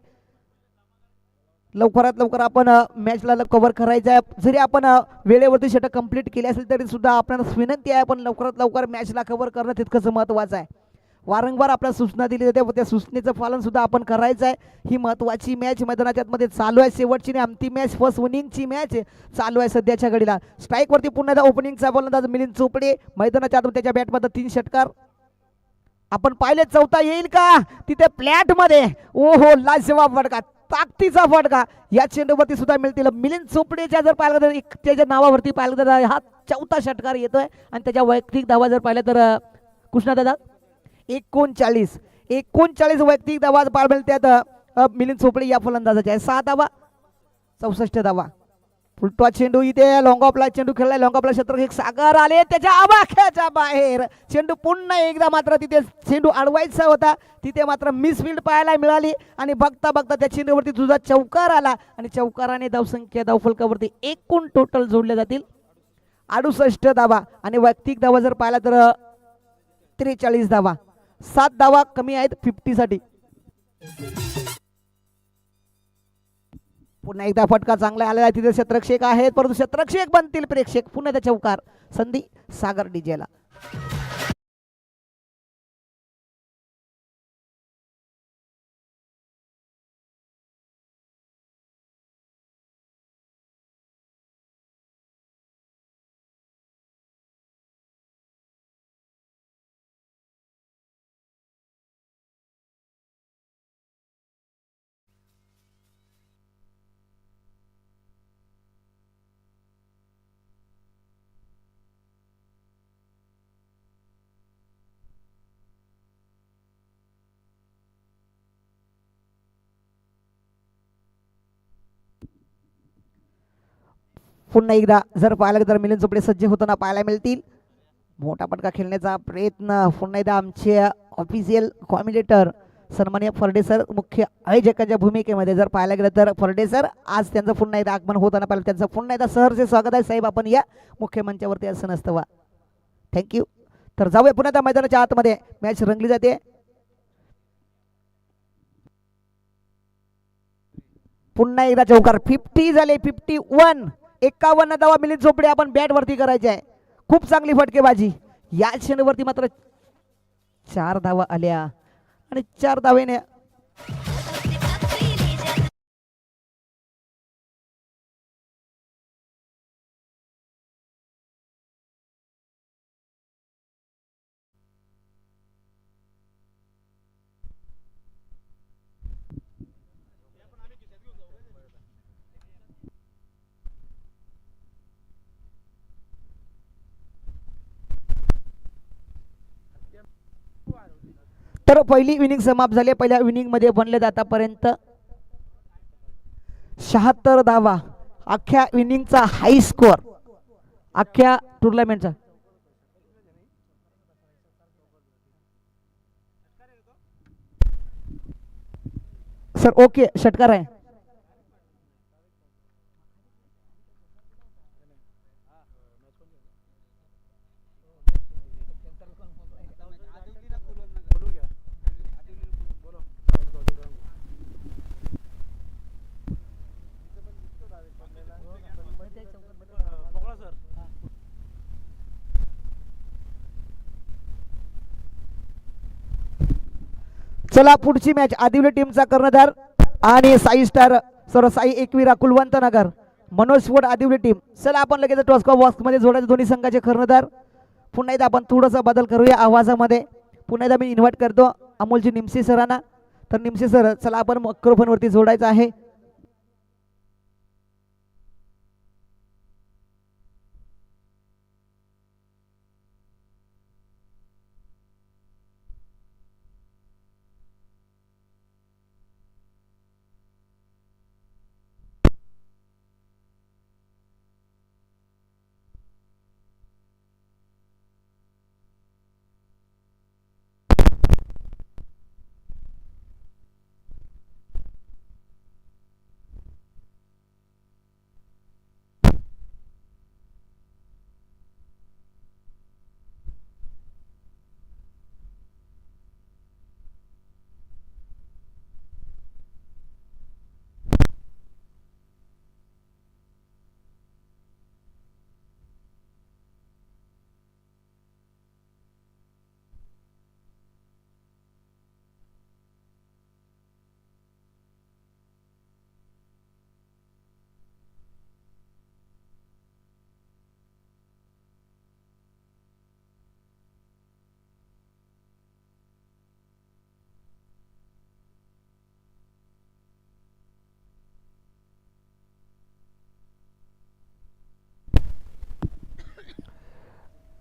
लवकरात लवकर आपण मॅचला कव्हर करायचं आहे. जरी आपण वेळेवरती षटक कंप्लीट केले असेल तरी सुद्धा आपल्याला विनंती आहे पण लवकरात लवकर मॅचला कव्हर करणं तितकंच महत्त्वाचं आहे. वारंवार आपल्या सूचना दिली जाते व त्या सूचनेचं पालन सुद्धा आपण करायचं आहे. ही महत्त्वाची मॅच मैदानाच्या आतमध्ये चालू आहे. शेवटची आणि अंतिम मॅच फर्स्ट इनिंगची मॅच चालू आहे सध्याच्या घडीला. स्ट्राईकवरती पुन्हा एकदा ओपनिंगचा फलंदाज मिलिंद चोपडे. मैदानाच्या आतमध्ये त्याच्या बॅटमध्ये 3 षटकार आपण पाहिले. चौथा येईल का तिथे फ्लॅटमध्ये. ओहो लाजवाब फटका ताकदीचा फटका या चेंडूवरती सुद्धा मिळतील. मिलिंद चोपडेच्या जर पाहिलं तर त्याच्या नावावरती पाहिलं तर हा 4था षटकार येतोय आणि त्याच्या वैयक्तिक धावा जर पाहिलं तर कृष्णादादा 39 वैयक्तिक धावा पाहायला मिळेल. त्यात मिलिंद चोपडे या फलंदाजाच्या आहे 6 धावा 64 धावा. फुलटवा चेंडू इथे लॉंग ऑफला चेंडू खेळलाय. लॉंग ऑफला क्षेत्ररक्षक सागर आले त्याच्या आवाक्याच्या बाहेर. चेंडू पुन्हा एकदा मात्र तिथे चेंडू अडवायचा होता तिथे मात्र मिसफिल्ड पाहायला मिळाली आणि बघता बघता त्या चेंडूवरती तुझा चौकार आला आणि चौकाराने धावसंख्या धावफलकावरती एकूण टोटल जोडले जातील 68 धावा आणि वैयक्तिक धावा जर पाहिला तर 43 धावा. 7 धावा कमी आहेत 50 साठी. पुन्हा एकदा फटका चांगला आलेला आहे. तिथे क्षेत्ररक्षक आहेत परंतु क्षेत्ररक्षक बनतील प्रेक्षक. पुन्हा त्या चौकार संधी सागर डीजेला. पुन्हा एकदा जर पाहायला तर मिलिंद चोपडे सज्ज होताना पाहायला मिळतील. मोठा पटका खेळण्याचा प्रयत्न पुन्हा एकदा आमचे ऑफिशियल कॉमेंटेटर सन्माननीय फर्डे सर मुख्य आयोजकांच्या भूमिकेमध्ये जर पाहायला गेलं तर फर्डे सर आज त्यांचं पुन्हा एकदा आगमन होताना पाहिलं. त्यांचं पुन्हा एकदा सहर्ष स्वागत आहे साहेब. आपण या मुख्य मंचावरती असं नसतं वा. थँक्यू. तर जाऊया पुन्हा त्या मैदानाच्या आतमध्ये. मॅच रंगली जाते. पुन्हा एकदा चौकार 50 झाले. 51. 51 धावा मिलिंद चोपडे आपण बॅट वरती करायचे आहे. खूप चांगली फटकेबाजी. या क्षणावरती मात्र 4 धावा आल्या आणि 4 धावेने तर पहिली इनिंग समाप्त झाली. पहिल्या इनिंग मध्ये बनले आतापर्यंत 76 धावा. अख्ख्या इनिंगचा हाय स्कोअर अख्ख्या टुर्नामेंटचा. सर ओके षटकार आहे. चला पुढची मॅच आदिवली टीमचा कर्णधार आणि साई स्टार साई एकविरा कुलवंत नगर मनोज फोड आदिवली टीम. चला आपण लगेच टॉस्को बॉक्स मध्ये जोडायचे दोन्ही संघाचे कर्णधार. पुन्हा एकदा आपण थोडासा बदल करूया आवाजामध्ये. पुन्हा एकदा मी इन्व्हाइट करतो अमोलजी निमसे सरांना. तर निमसे सर चला आपण मायक्रोफोन वरती जोडायचं आहे.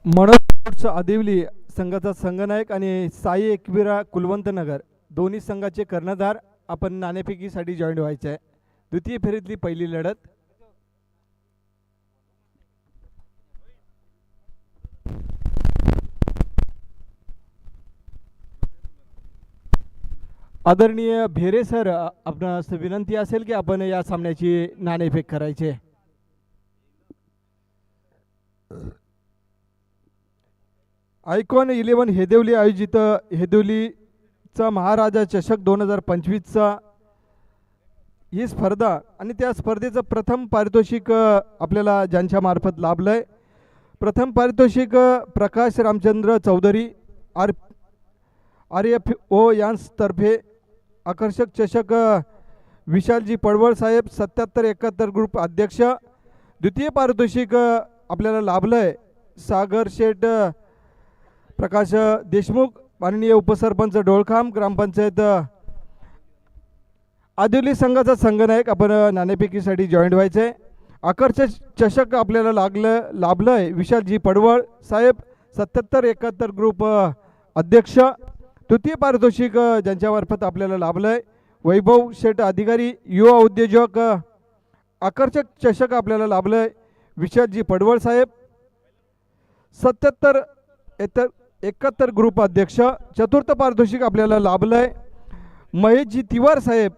मनोज आदिवली संघाचा संघनायक आणि साई एकविरा कुलवंत नगर दोन्ही संघाचे कर्णधार आपण नाणेफेकीसाठी जॉईन व्हायचे आहे. द्वितीय फेरीतली पहिली लढत. आदरणीय भेरे सर आपणास विनंती असेल की आपण या सामन्याची नाणेफेक करायची. आयकॉन 11 हेदेवली आयोजित हेदेवलीचा महाराजा चषक 2025चा ही स्पर्धा आणि त्या स्पर्धेचं प्रथम पारितोषिक आपल्याला ज्यांच्या मार्फत लाभलं आहे. प्रथम पारितोषिक प्रकाश रामचंद्र चौधरी RFO यांतर्फे आकर्षक चषक विशालजी पडवळ साहेब 7771 ग्रुप अध्यक्ष. द्वितीय पारितोषिक आपल्याला लाभलं आहे सागर शेठ प्रकाश देशमुख माननीय उपसरपंच डोळखाम ग्रामपंचायत आदिवली संघाचा संघनायक आपण नाणेफेकीसाठी जॉईंट व्हायचं आहे. आकर्षक चषक आपल्याला लाभलं आहे विशालजी पडवळ साहेब 7771 ग्रुप अध्यक्ष. तृतीय पारितोषिक ज्यांच्यामार्फत आपल्याला लाभलं आहे वैभव शेठ अधिकारी युवा उद्योजक. आकर्षक चषक आपल्याला लाभलं आहे विशालजी पडवळ साहेब, 7771 ग्रुप अध्यक्ष, चतुर्थ पारितोषिक आपल्याला लाभलंय. महेशजी तिवार साहेब,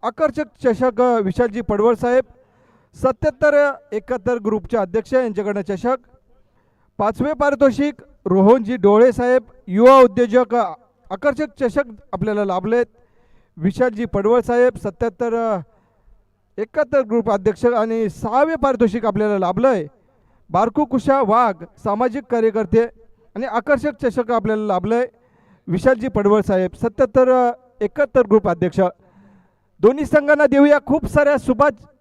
आकर्षक चषक विशालजी पडवळ साहेब, 7771 ग्रुपचे अध्यक्ष, यांच्याकडनं चषक. पाचवे पारितोषिक रोहनजी डोळे साहेब, युवा उद्योजक, आकर्षक चषक आपल्याला लाभलेत. विशालजी पडवळ साहेब, 7771 ग्रुप अध्यक्ष. आणि 6वे पारितोषिक आपल्याला लाभलंय बारकू कुशा वाघ, सामाजिक कार्यकर्ते, आणि आकर्षक चषक आपल्याला लाभलंय विशालजी पडवळ साहेब, 7771 ग्रुप अध्यक्ष. दोन्ही संघांना देऊया खूप साऱ्या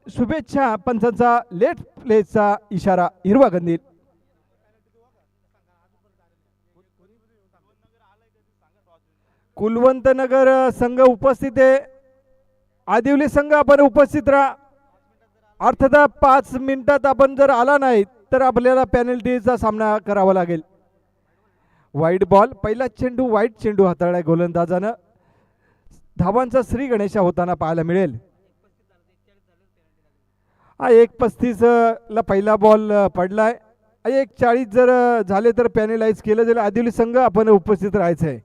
शुभेच्छा. पंचांचा लेट प्लेचा इशारा, हिरवा कंदील. कुलवंतनगर संघ उपस्थित आहे. आदिवली संघ आपण उपस्थित राहा. अर्थात 5 मिनिटात आपण जर आला नाही तर आपल्याला पेनल्टीचा सामना करावा लागेल. वाईट बॉल, पहिला चेंडू वाईट चेंडू हाताळलाय गोलंदाजानं. धावांचा श्री गणेशा होताना पाहायला मिळेल. 1:35 ला पहिला बॉल पडलाय. 1:40 जर झाले तर पॅनलाइज केलं जाईल. आदिवली संघ आपण उपस्थित राहायचं आहे.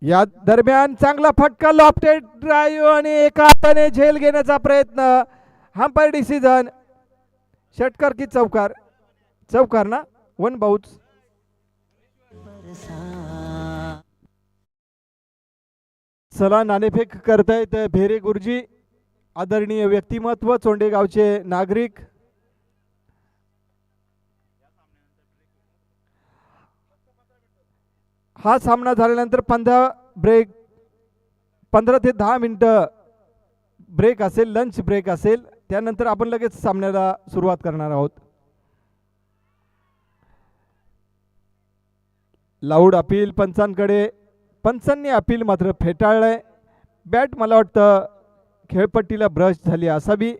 या दरम्यान चांगला फटका, लॉफ्टेड ड्राईव्ह आणि एका हाताने झेल घेण्याचा प्रयत्न. हंपायर डिसिजन, षटकार की चौकार? चौकार ना, 1 बाउन्स. चला, नाणेफेक करतायत भेरे गुरुजी, आदरणीय व्यक्तिमत्व, चोंडेगावचे नागरिक. हा सामना झाल्यानंतर 15 ते 10 मिनिटं ब्रेक असेल, लंच ब्रेक असेल. त्यानंतर आपण लगेच सामन्याला सुरुवात करणार आहोत. लाऊड अपील पंचांकडे. पंचांनी अपील मात्र फेटाळलंय. बॅट मला वाटतं खेळपट्टीला ब्रश झाली असावी.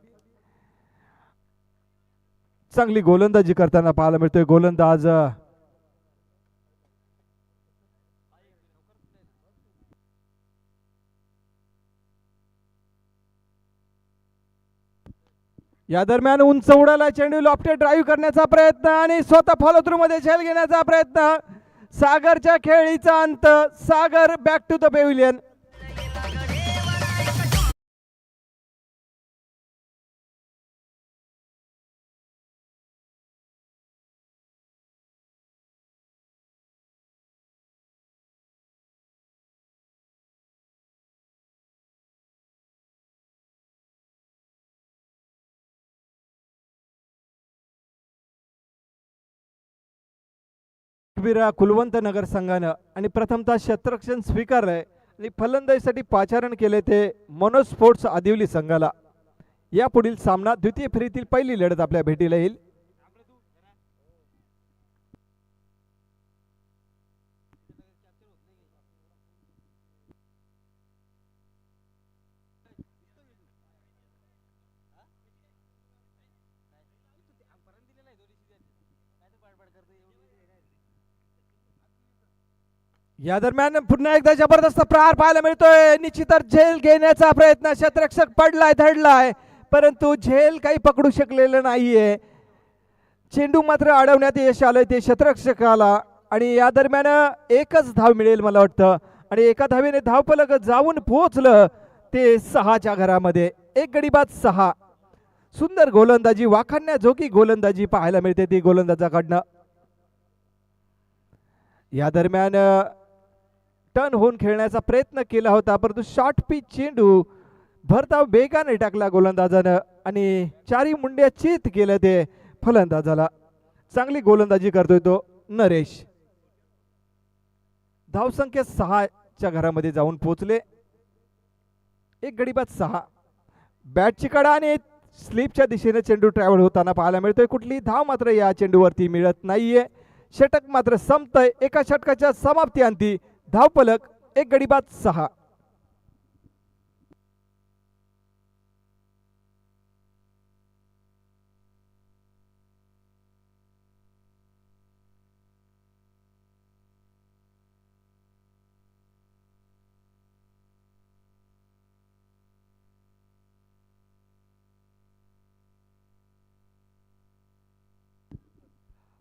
चांगली गोलंदाजी करताना पाहायला मिळतोय गोलंदाज या दरम्यान उंच उडाला चेंडू, लॉफ्टेड ड्राईव्ह करण्याचा प्रयत्न आणि स्वतः फॉलो थ्रू मध्ये झेल घेण्याचा प्रयत्न. सागरच्या खेळीचा अंत. सागर back to the pavilion. Kulwant नगर संघानं आणि प्रथमतः क्षेत्ररक्षण स्वीकारलंय आणि फलंदाजीसाठी पाचारण केले ते मनोज स्पोर्ट्स आदिवली संघाला. या पुढील सामना द्वितीय फेरीतील पहिली लढत आपल्या भेटीला येईल. या दरम्यान पुन्हा एकदा जबरदस्त प्रहार पाहायला मिळतोय. निश्चितच झेल घेण्याचा प्रयत्न. क्षेत्ररक्षक पडलाय, धडलाय, परंतु झेल काही पकडू शकलेलं नाहीये. चेंडू मात्र अडवण्यात यश आलंय ते क्षेत्ररक्षकाला. आणि या दरम्यान एकच धाव मिळेल मला वाटतं. आणि एका धावेने धावफलक जाऊन पोहोचलं ते 6च्या घरामध्ये. 1 गडी बाद 6. सुंदर गोलंदाजी, वाखाणण्याजोगी गोलंदाजी पाहायला मिळते ती गोलंदाजाकडनं. या दरम्यान टर्न होऊन खेळण्याचा प्रयत्न केला होता, परंतु शॉर्ट पिच चेंडू भरधाव वेगाने टाकला गोलंदाजानं आणि 4 मुंड्या चित केलं ते फलंदाजाला. चांगली गोलंदाजी करतोय तो नरेश. धावसंख्या 6च्या घरामध्ये जाऊन पोहोचले. 1 गडी बाद 6. बॅटची कडा आणि स्लिपच्या दिशेने चेंडू ट्रॅव्हल होताना पाहायला मिळतोय. कुठली धाव मात्र या चेंडूवरती मिळत नाहीये. षटक मात्र संपतय. एका षटकाच्या समाप्ती अंती धावफलक 1 गडी बाद 6.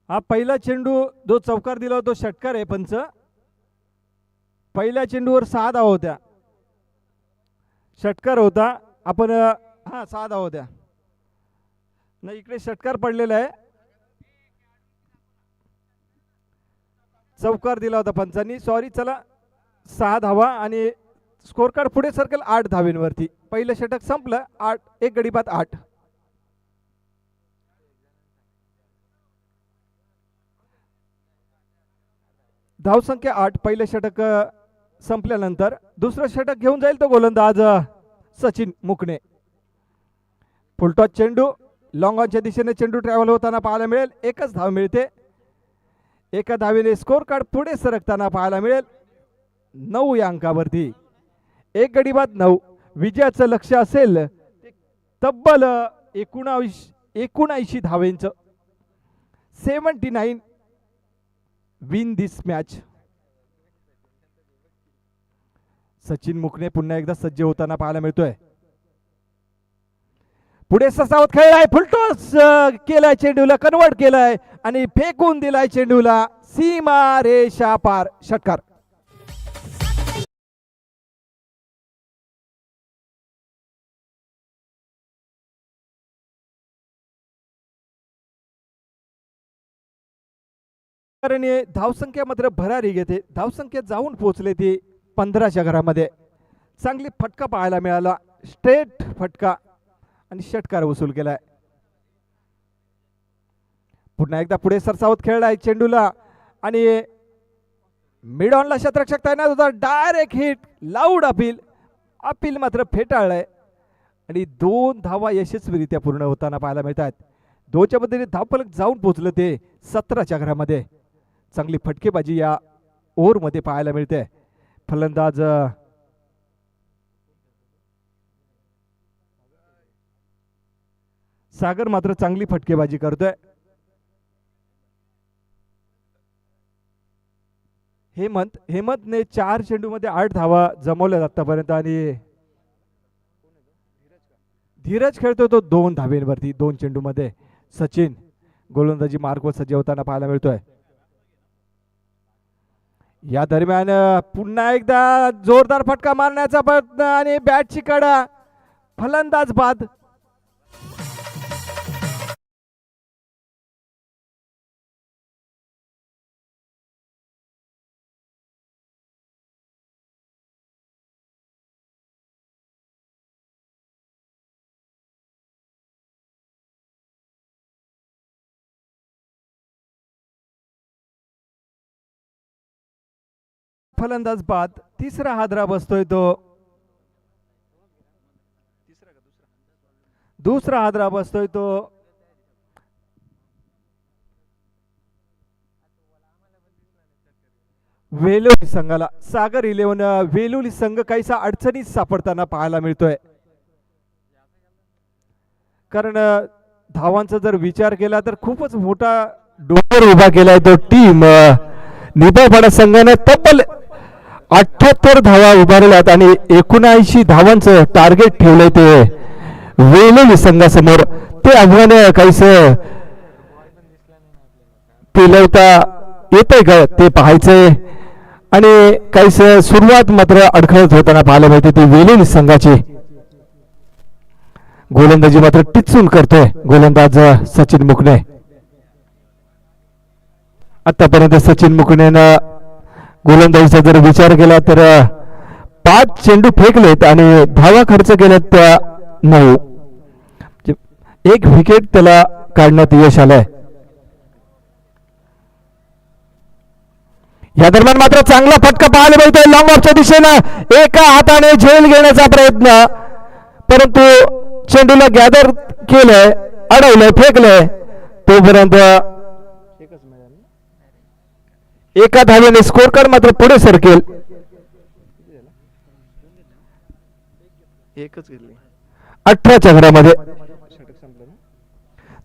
हा पहिला चेंडू जो चौकार दिला होता तो षटकार आहे पंच. पहिल्या चेंडूवर 6 धावा होत्या, षटकार होता. आपण हा 6 धावा होत्या. नाही इकडे षटकार पडलेला आहे, चौकार दिला होता पंचांनी, सॉरी. चला 6 धावा आणि स्कोर कार्ड पुढे सरकेल 8 धावेंवरती. पहिलं षटक संपलं, 8 एक गडी बाद 8. धावसंख्या 8 पहिलं षटक संपल्यानंतर. दुसरं षटक घेऊन जाईल तो गोलंदाज सचिन मुकणे. फुलटॉस चेंडू लॉंग ऑनच्या दिशेने चेंडू ट्रॅव्हल होताना पाहायला मिळेल. एकच धाव मिळते. एका धावेने स्कोर कार्ड पुढे सरकताना पाहायला मिळेल 9 या अंकावरती. एक गडी बाद 9. विजयाचं लक्ष असेल तब्बल 79 धावेंचं. 79 विन दिस मॅच. सचिन मुकणे पुन्हा एकदा सज्ज होताना पाहायला मिळतोय. पुढे ससावत खेळलाय, फुलटॉस केलाय, चेंडूला कन्वर्ट केलाय आणि फेकून दिलाय चेंडूला सीमा रेषा पार. षटकार. धावसंख्या मात्र भरारी घेते. धावसंख्या जाऊन पोहोचले ती 15च्या घरामध्ये. चांगली फटका पाहायला मिळाला, स्ट्रेट फटका आणि षटकार वसूल केलाय. पुन्हा एकदा पुढे सरसावत खेळलाय चेंडूला आणि मिड ऑनला क्षेत्ररक्षक तैनात होता. Direct hit, loud appeal. Appeal मात्र फेटाळलंय आणि 2 धावा यशस्वीरित्या पूर्ण होताना पाहायला मिळतात. 2च्या पद्धतीने धावफलक जाऊन पोहोचलं ते 17च्या घरामध्ये. चांगली फटकेबाजी या ओव्हरमध्ये पाहायला मिळते. फलंदाज सागर मात्र चांगली फटकेबाजी करतोय. हेमंतने 4 चेंडूमध्ये 8 धावा जमवल्या आतापर्यंत आणि धीरज खेळतोय तो 2 धावेंवरती 2 चेंडूमध्ये. सचिन गोलंदाजी मार्गवर सज्ज होताना पाहायला मिळतोय. या दरम्यान पुन्हा एकदा जोरदार फटका मारण्याचा प्रयत्न आणि बॅटची कडा. फलंदाज बाद. फलंदाज बाद. तिसरा हादरा बसतोय तो. दुसरा हादरा बसतोय तो वेलोली संघाला. सागर 11 वेलोली संघ काहीसा अडचणीत सापडताना पाहायला मिळतोय. कारण धावांचा जर विचार केला तर खूपच मोठा डोंगर उभा केलाय तो टीम निपापाडा संघाने. तब्बल 78 धावा उभारल्यात आणि 79 धावांचं टार्गेट ठेवलंय ते वेलोली संघासमोर. ते आव्हान काहीस पेलवता येतंय का ते पाहायचंय आणि काहीस सुरुवात मात्र अडखळत होताना पाहायला मिळते ती वेलोली संघाची. गोलंदाजी मात्र टिचून करतोय गोलंदाज सचिन मुकणे. आतापर्यंत सचिन मुकणेनं गोलंदाजीचा जर विचार केला तर 5 चेंडू फेकलेत आणि धावा खर्च केल्यात त्या 9. एक विकेट त्याला काढण्यात यश आलंय. या दरम्यान मात्र चांगला फटका पाहायला मिळतोय लॉंग ऑफच्या दिशेनं. एका हाताने झेल घेण्याचा प्रयत्न, परंतु चेंडूला गॅदर केलंय, अडवलंय, फेकलंय. तोपर्यंत एका धावेने स्कोर कार्ड मात्र पुढे सरकेल. 18च्या घरामध्ये.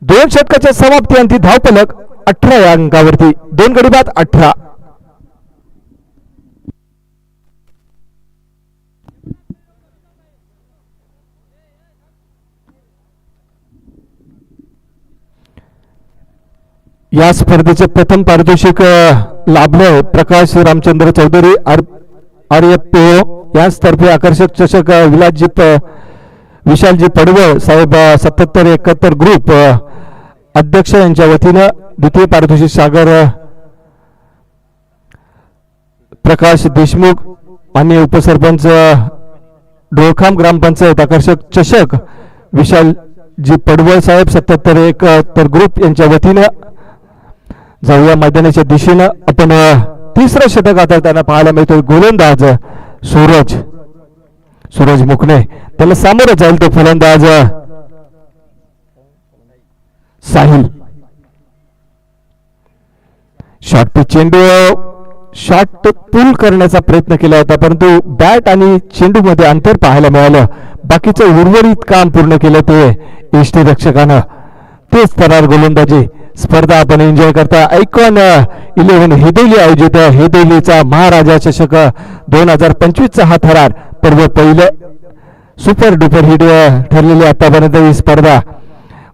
2 षटकाच्या समाप्ती अंती धावफलक 18 या अंकावरती. 2 गडी बाद 18. या स्पर्धेचे प्रथम पारितोषिक लाभले प्रकाश रामचंद्र चौधरी RFPO यांतर्फे आकर्षक चषक विशालजी पडवळ साहेब 7771 ग्रुप अध्यक्ष यांच्या वतीनं द्वितीय पारितोषिक सागर प्रकाश देशमुख माननीय उपसरपंच डोळखाम ग्रामपंचायत आकर्षक चषक विशालजी पडवळ साहेब 7771 ग्रुप यांच्या वतीनं जाऊया मैदानाच्या दिशेनं. आपण तिसरं षटक हाताळताना पाहायला मिळतोय गोलंदाज सूरज मुकणे, त्याला सामोरं जाईल तो फलंदाज साहिल. शॉर्ट पिच चेंडू शॉट पूल करण्याचा प्रयत्न केला होता, परंतु बॅट आणि चेंडू मध्ये अंतर पाहायला मिळालं. बाकीचं उर्वरित काम पूर्ण केलं ते यष्टीरक्षकानं. तेच तरार गोलंदाजी स्पर्धा आपण एन्जॉय करता. आयकॉन 11 हेदेली आयोजित हेदेलीचा महाराजा चषक 2025 हा थरार पर्व पहिलं सुपर डुपर हिट ठरलेली आतापर्यंत ही स्पर्धा.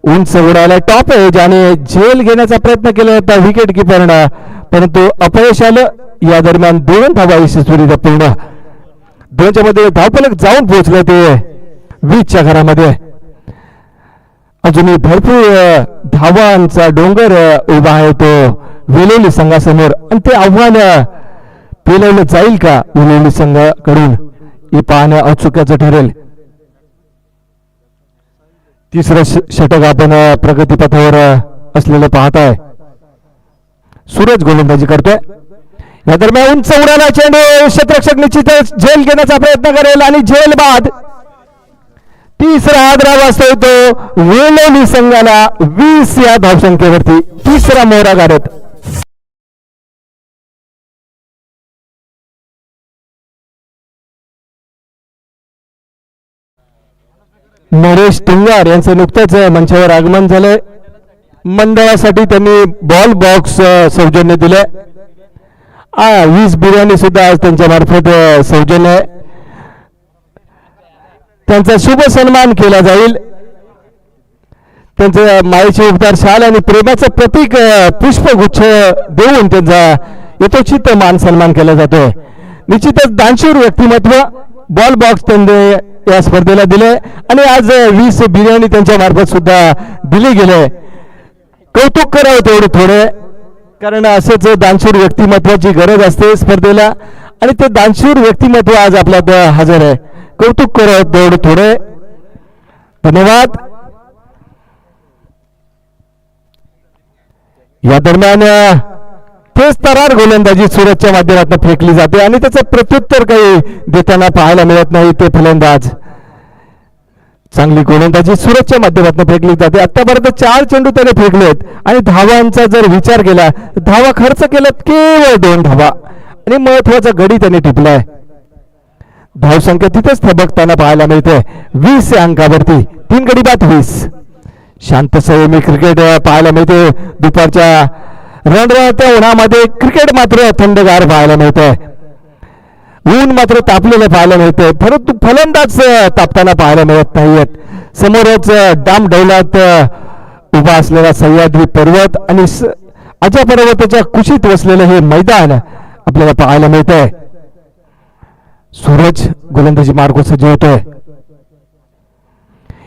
उंच उडायला टॉप एज आणि झेल घेण्याचा प्रयत्न केला होता विकेट किपरनं, परंतु अपयश आलं. या दरम्यान 2 धावा यशस्वीरित्या पूर्ण. 2च्या मध्ये धावफलक जाऊन पोहोचले ते 20च्या घरामध्ये. अजूनही भरपूर धावांचा डोंगर उभा आहे तो वेलोली संघासमोर, आणि ते आव्हान पेलवलं जाईल का वेलोली संघाकडून हे पाहणं औत्सुक्याचं ठरेल. तिसरं षटक आपण प्रगतीपथावर असलेलं पाहताय. सूरज गोलंदाजी करतोय. या दरम्यान उंच उडाला चेंडू क्षेत्ररक्षक निश्चितच झेल घेण्याचा प्रयत्न करेल आणि झेल बाद तिसरा आदरा वाजता येतो वेलोली संघाला 20 या धावसंख्येवरती. तिसरा मोहरा गाडत नरेश तुंगार यांचं नुकतंच मंचावर आगमन झालंय. मंडळासाठी त्यांनी बॉल बॉक्स सौजन्य दिले. 20 बिर्याणी सुद्धा आज त्यांच्या मार्फत सौजन्य आहे. त्यांचा शुभ सन्मान केला जाईल. त्यांचे मायेचे उपचार शाल आणि प्रेमाचं प्रतीक पुष्पगुच्छ देऊन त्यांचा यथोचित मान सन्मान केला जातोय. निश्चितच दानशूर व्यक्तिमत्व बॉल बॉक्स त्यांनी या स्पर्धेला दिले आणि आज 20 बिर्याणी त्यांच्या मार्फत सुद्धा दिली गेले. कौतुक करावं तेवढे थोडे, कारण असेच दानशूर व्यक्तिमत्वाची गरज असते स्पर्धेला, आणि ते दानशूर व्यक्तिमत्व आज आपल्यात हजर आहे. कौतुक करावं तेवढे थोडे. धन्यवाद. या दरम्यान तेच तरार गोलंदाजी सूरजच्या माध्यमातून फेकली जाते आणि त्याचं प्रत्युत्तर काही देताना पाहायला मिळत नाही ते फलंदाज. चांगली गोलंदाजी सूरजच्या माध्यमातून फेकली जाते. आतापर्यंत 4 चेंडू त्याने फेकलेत आणि धावांचा जर विचार केला, धावा खर्च केल्यात केवळ 2 धावा आणि महत्वाचा गडी त्याने टिपलाय. धावसंख्या तिथेच थबकताना पाहायला मिळते 20 या अंकावरती. 3 गडी बाद 20. शांत संयमी क्रिकेट पाहायला मिळते. दुपारच्या रणरात्या उन्हामध्ये क्रिकेट मात्र थंडगार पाहायला मिळतंय. ऊन मात्र तापलेलं पाहायला मिळतंय, परंतु फलंदाज तापताना पाहायला मिळत नाहीयेत. समोरच डामडौलात उभा असलेला सह्याद्री पर्वत आणि अजय पर्वताच्या कुशीत वसलेलं हे मैदान आपल्याला पाहायला मिळतंय. सूरज गोलंदाजी मार्ग सज्ज होतोय.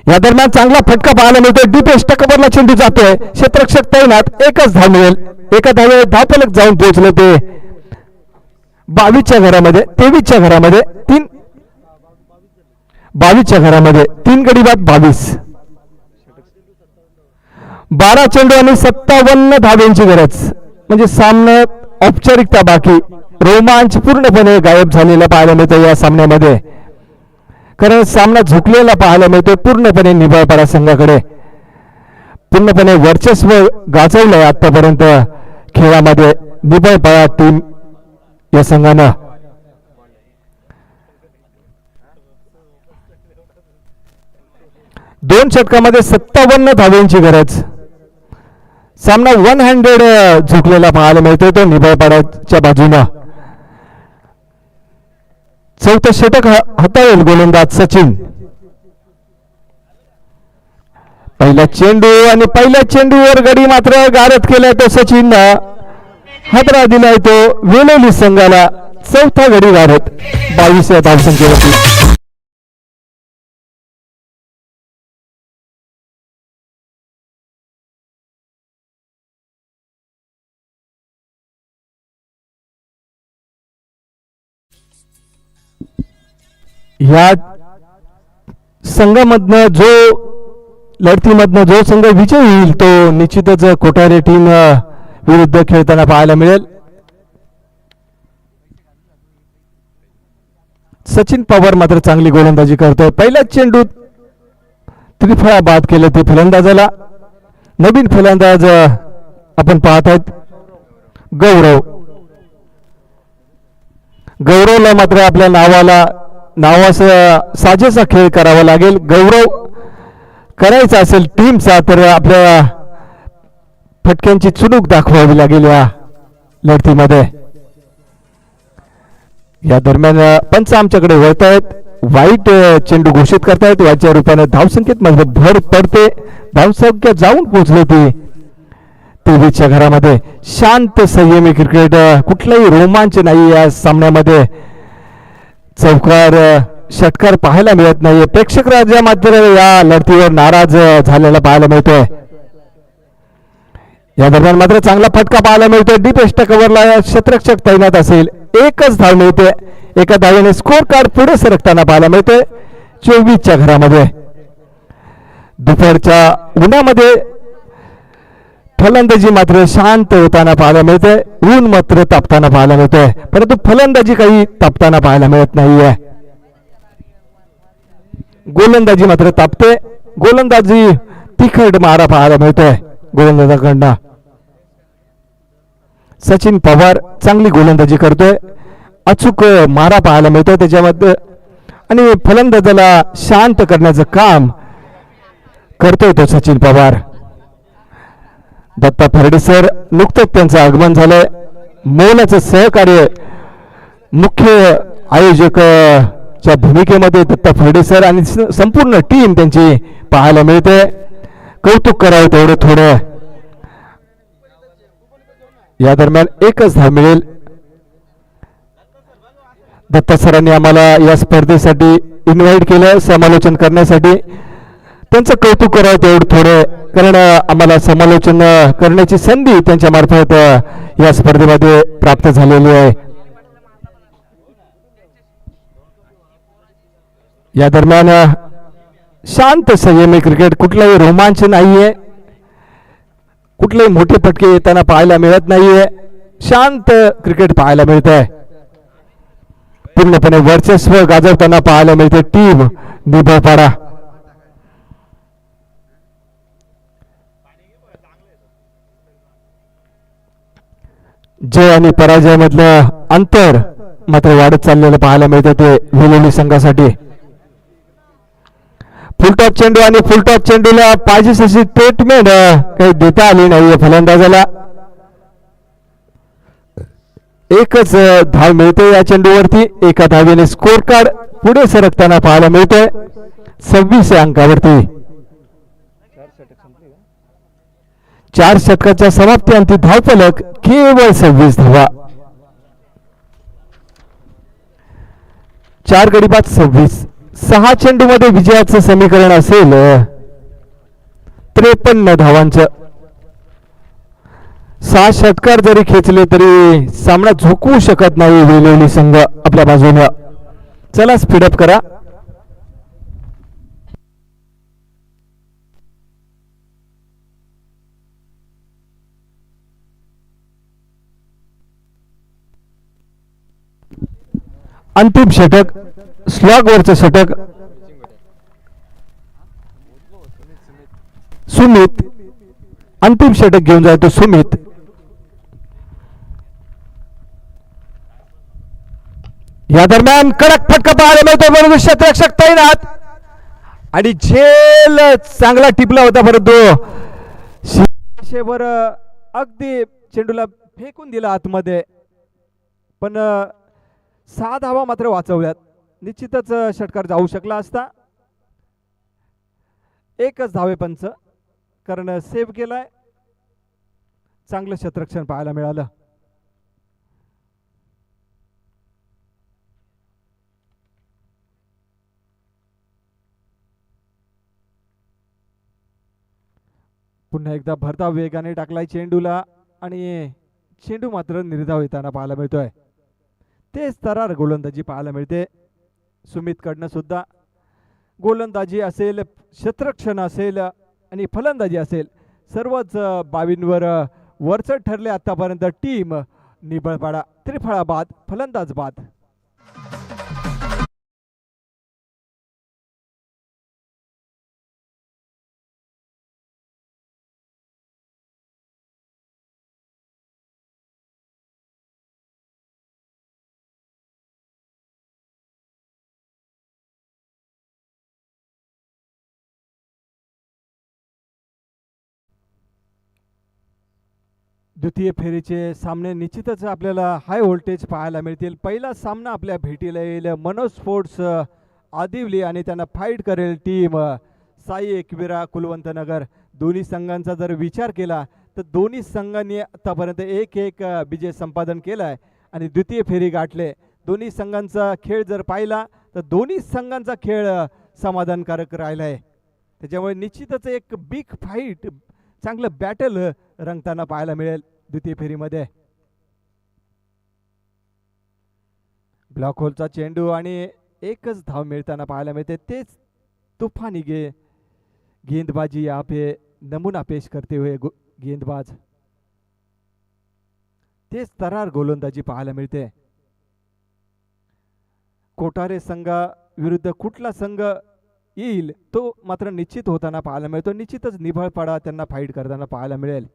या दरम्यान चांगला फटका पाहायला मिळतोय. डीप एस्टकवरला चेंडू जातोय. क्षेत्ररक्षक तैनात. 1च धाव मिळेल. एका धावे धावफलक जाऊन पोहोचले ते 22च्या घरामध्ये. 23च्या घरामध्ये 3. 22च्या घरामध्ये 3 गडी बाद 22. 12 चेंडू आणि 57 धावेंची गरज. म्हणजे सामना औपचारिकता बाकी. रोमांच पूर्णपणे गायब झालेला पाहायला मिळतो या सामन्यामध्ये, कारण सामना झुकलेला पाहायला मिळतो पूर्णपणे निभाळपाडा संघाकडे. पूर्णपणे वर्चस्व गाजवलंय आतापर्यंत खेळामध्ये निभाळपाडा टीम या संघानं. दोन षटकामध्ये 57 धावेंची गरज. सामना 100 झुकलेला पाहायला मिळतोय तो निभाळपाड्याच्या बाजूनं. चौथं षटक हाताळेल गोलंदाज सचिन. पहिला चेंडू आणि पहिल्या चेंडूवर गडी मात्र गारद केलाय तो सचिन हादरा दिलाय तो वेलोली संघाला. चौथा गडी गारद 22 या धावसंख्येवरती. या संघामधनं लढतीमधनं जो संघ विजयी होईल तो निश्चितच कोठारे टीम विरुद्ध खेळताना पाहायला मिळेल. सचिन पवार मात्र चांगली गोलंदाजी करतोय. पहिल्या चेंडूत त्रिफळा बाद केले ते फलंदाजाला. नवीन फलंदाज आपण पाहत आहेत गौरवला मात्र आपल्या नावास साजेसा खेळ करावा लागेल. गौरव करायचा असेल टीमचा तर आपल्या फटक्यांची चुणूक दाखवावी लागेल या लढतीमध्ये. या दरम्यान पंच आमच्याकडे वळत आहेत. वाईट चेंडू घोषित करतायत. याच्या रूपाने धावसंख्येत मध्ये भर पडते. धावसंख्या जाऊन पोहोचले ती 23च्या घरामध्ये. शांत संयमी क्रिकेट, कुठलाही रोमांच नाही या सामन्यामध्ये. चौकार षटकार पाहायला मिळत नाहीये. प्रेक्षक राजा मात्र या लढतीवर नाराज झालेला पाहायला मिळतोय. या दरम्यान मात्र चांगला फटका पाहायला मिळतोय. डीप एस्टा कव्हरला क्षेत्ररक्षक तैनात असेल. एकच धाव मिळते. एका धावेने स्कोर कार्ड पुढे सरकताना पाहायला मिळते 24च्या घरामध्ये. दुपारच्या उन्हामध्ये फलंदाजी मात्र शांत होताना पाहायला मिळते. ऊन मात्र तापताना पाहायला मिळतोय, परंतु फलंदाजी काही तापताना पाहायला मिळत नाहीये. गोलंदाजी मात्र तापते. गोलंदाजी तिखट मारा पाहायला मिळतोय गोलंदाजाकडनं. सचिन पवार चांगली गोलंदाजी करतोय. अचूक मारा पाहायला मिळतोय त्याच्यामध्ये आणि फलंदाजाला शांत करण्याचं काम करतोय तो सचिन पवार. दत्ता फरडे सर नुकतंच त्यांचं आगमन झालंय. मोलाचं सहकार्य मुख्य आयोजकाच्या भूमिकेमध्ये दत्ता फरडे सर आणि संपूर्ण टीम त्यांची पाहायला मिळते. कौतुक करावं तेवढं थोडं. या दरम्यान एकच धाव मिळेल. दत्ता सरांनी आम्हाला या स्पर्धेसाठी इन्व्हाइट केलं समालोचन करण्यासाठी. त्यांचं कौतुक करावं तेवढं थोडं, कारण आम्हाला समालोचन करण्याची संधी त्यांच्या मार्फत या स्पर्धेमध्ये प्राप्त झालेली आहे. या दरम्यान शांत संयमी क्रिकेट, कुठलाही रोमांच नाहीये. कुठलेही मोठे फटके येताना पाहायला मिळत नाहीये. शांत क्रिकेट पाहायला मिळत आहे. पूर्णपणे वर्चस्व गाजवताना पाहायला मिळते टीम निभापाडा. जय आणि पराजय मधलं अंतर मात्र वाढत चाललेलं पाहायला मिळतं ते वेलोली संघासाठी. फुलटॉप चेंडू आणि फुलटॉप चेंडूला पाहिजे तशी ट्रीटमेंट काही देता आली नाहीये फलंदाजाला. एकच धाव मिळते या चेंडूवरती. एका धावेने स्कोर कार्ड पुढे सरकताना पाहायला मिळतोय 26 अंकावरती. 4 षटकाच्या समाप्ती अंती धावफलक केवळ 26 धावा. 4 गडी बाद 26. 6 चेंडू मध्ये विजयाचं समीकरण असेल 53 धावांचं. 6 षटकार जरी खेचले तरी सामना झोकवू शकत नाही वेलोली संघ आपल्या बाजूने. चला स्पीडअप करा. अंतिम षटक, स्लॉग वरचं षटक. सुमित अंतिम षटक घेऊन जातो. सुमित या दरम्यान कडक फटका पाहायला मिळतो. बरोबर क्षेत्ररक्षक तैनात आणि झेल चांगला टिपला होता, परंतु शेवर अगदी चेंडूला फेकून दिला आतमध्ये, पण 6 धावा मात्र वाचवल्यात. निश्चितच षटकार जाऊ शकला असता. एकच धावे पंच. षटकारानं सेव्ह केलाय. चांगलं क्षेत्ररक्षण पाहायला मिळालं. पुन्हा एकदा भरधाव वेगाने टाकलाय चेंडूला आणि चेंडू मात्र निर्धाव येताना पाहायला मिळतोय. तेच तरार गोलंदाजी पाहायला मिळते सुमित कडनं सुद्धा. गोलंदाजी असेल, क्षेत्ररक्षण असेल आणि फलंदाजी असेल, सर्वच बाबींवर वरचढ ठरले आतापर्यंत. टीम निबळपाडा त्रिफळा बाद, फलंदाज बाद. द्वितीय फेरीचे सामने निश्चितच आपल्याला हाय व्होल्टेज पाहायला मिळतील. पहिला सामना आपल्या भेटीला येईल मनोज स्पोर्ट्स आदिवली आणि त्यांना फाईट करेल टीम साई एकविरा कुलवंतनगर. दोन्ही संघांचा जर विचार केला तर दोन्ही संघांनी आतापर्यंत एक एक विजय संपादन केलाय आणि द्वितीय फेरी गाठले. दोन्ही संघांचा खेळ जर पाहिला तर दोन्ही संघांचा खेळ समाधानकारक राहिलाय. त्याच्यामुळे निश्चितच एक बिग फाईट, चांगलं बॅटल रंगताना पाहायला मिळेल द्वितीय फेरीमध्ये. ब्लॉक होलचा चेंडू आणि एकच धाव मिळताना पाहायला मिळते. तेच तुफानी गेंदबाजी यहाँ पे नमूना पेश करते हुए गेंदबाज. तेच तरार गोलंदाजी पाहायला मिळते. कोठारे संघा विरुद्ध कुठला संघ येईल तो मात्र निश्चित होताना पाहायला मिळतो. निश्चितच निभळपाडा त्यांना फाईट करताना पाहायला मिळेल.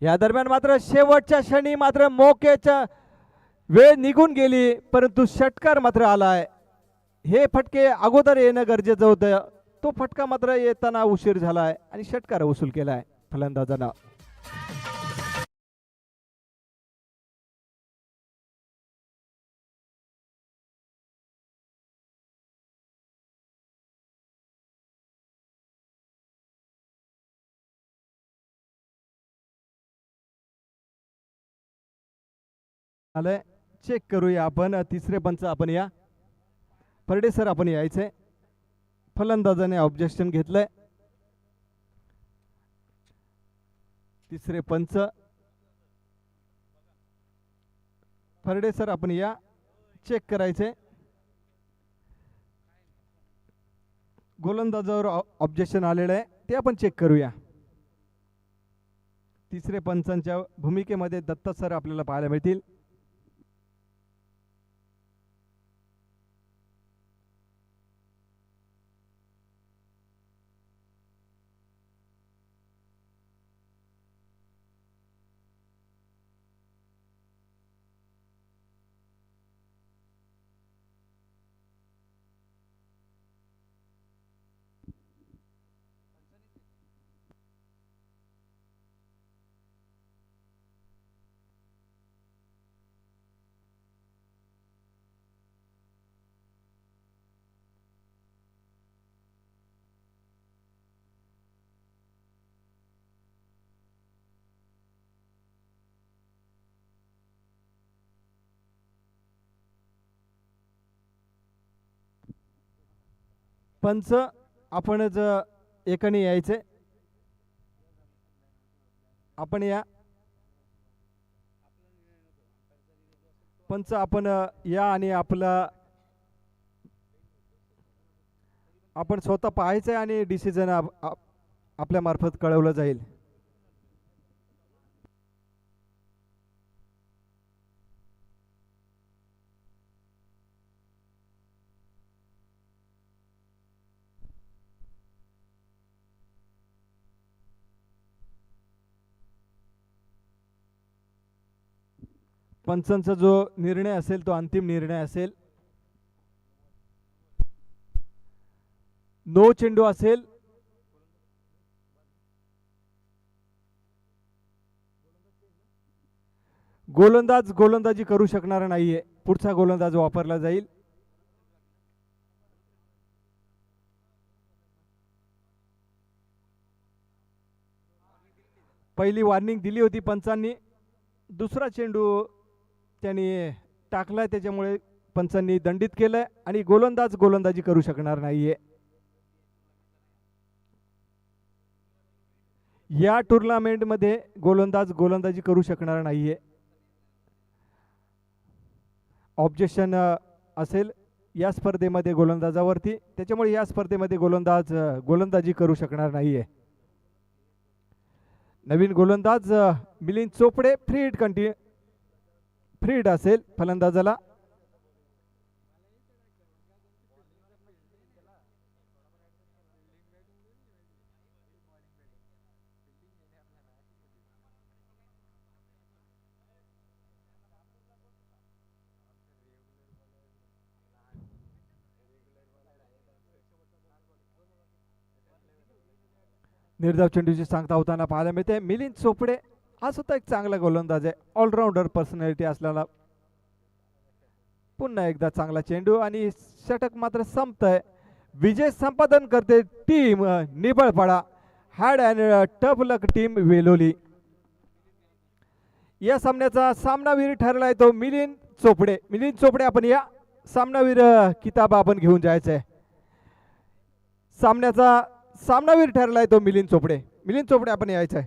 या दरम्यान मात्र शेवटच्या क्षणी मात्र मोक्याच्या वेळ निघून गेली, परंतु षटकार मात्र आलाय. हे फटके अगोदर येणं गरजेचं होतं. तो फटका मात्र येताना उशीर झालाय आणि षटकार वसूल केलाय फलंदाजांना. आलंय, चेक करूया आपण. तिसरे पंच आपण या. परडे सर आपण यायचंय. फलंदाजाने ऑब्जेक्शन घेतलंय. तिसरे पंच परडे सर आपण या. चेक करायचंय. गोलंदाजावर ऑब्जेक्शन आलेलं आहे ते आपण चेक करूया. तिसरे पंचांच्या भूमिकेमध्ये दत्ता सर आपल्याला पाहायला मिळतील. पंच आपणच एकाने यायचे. आपण या. पंच आपण या आणि आपण स्वतः पाहायचंय आणि डिसिजन आपल्या मार्फत कळवलं जाईल. पंचांचा जो निर्णय असेल तो अंतिम निर्णय असेल. नो चेंडू असेल. गोलंदाज गोलंदाजी करू शकणार नाहीये. पुढचा गोलंदाज वापरला जाईल. पहिली वॉर्निंग दिली होती पंचांनी, दुसरा चेंडू त्यांनी टाकलाय, त्याच्यामुळे पंचांनी दंडित केलंय आणि गोलंदाज गोलंदाजी करू शकणार नाहीये. या टुर्नामेंटमध्ये गोलंदाज गोलंदाजी करू शकणार नाहीये. ऑब्जेक्शन असेल या स्पर्धेमध्ये गोलंदाजावरती, त्याच्यामुळे या स्पर्धेमध्ये गोलंदाज गोलंदाजी करू शकणार नाहीये. नवीन गोलंदाज मिलिंद चोपडे फ्री हिट असेल फलंदाजाला. निर्धाव चेंडूची सांगता होताना पाहायला मिळते. मिलिंद चोपडे हा सुद्धा एक चांगला गोलंदाज आहे, ऑलराऊंडर पर्सनॅलिटी असलेला. पुन्हा एकदा चांगला चेंडू आणि षटक मात्र संपतंय. विजय संपादन करते team Nibalpada, hard and tough luck team Veloli. या सामन्याचा सामनावीर ठरलाय तो मिलिंद चोपडे. मिलिंद चोपडे आपण या सामनावीर किताब आपण घेऊन जायचंय. सामन्याचा सामनावीर ठरलाय तो मिलिंद चोपडे. मिलिंद चोपडे आपण यायचंय.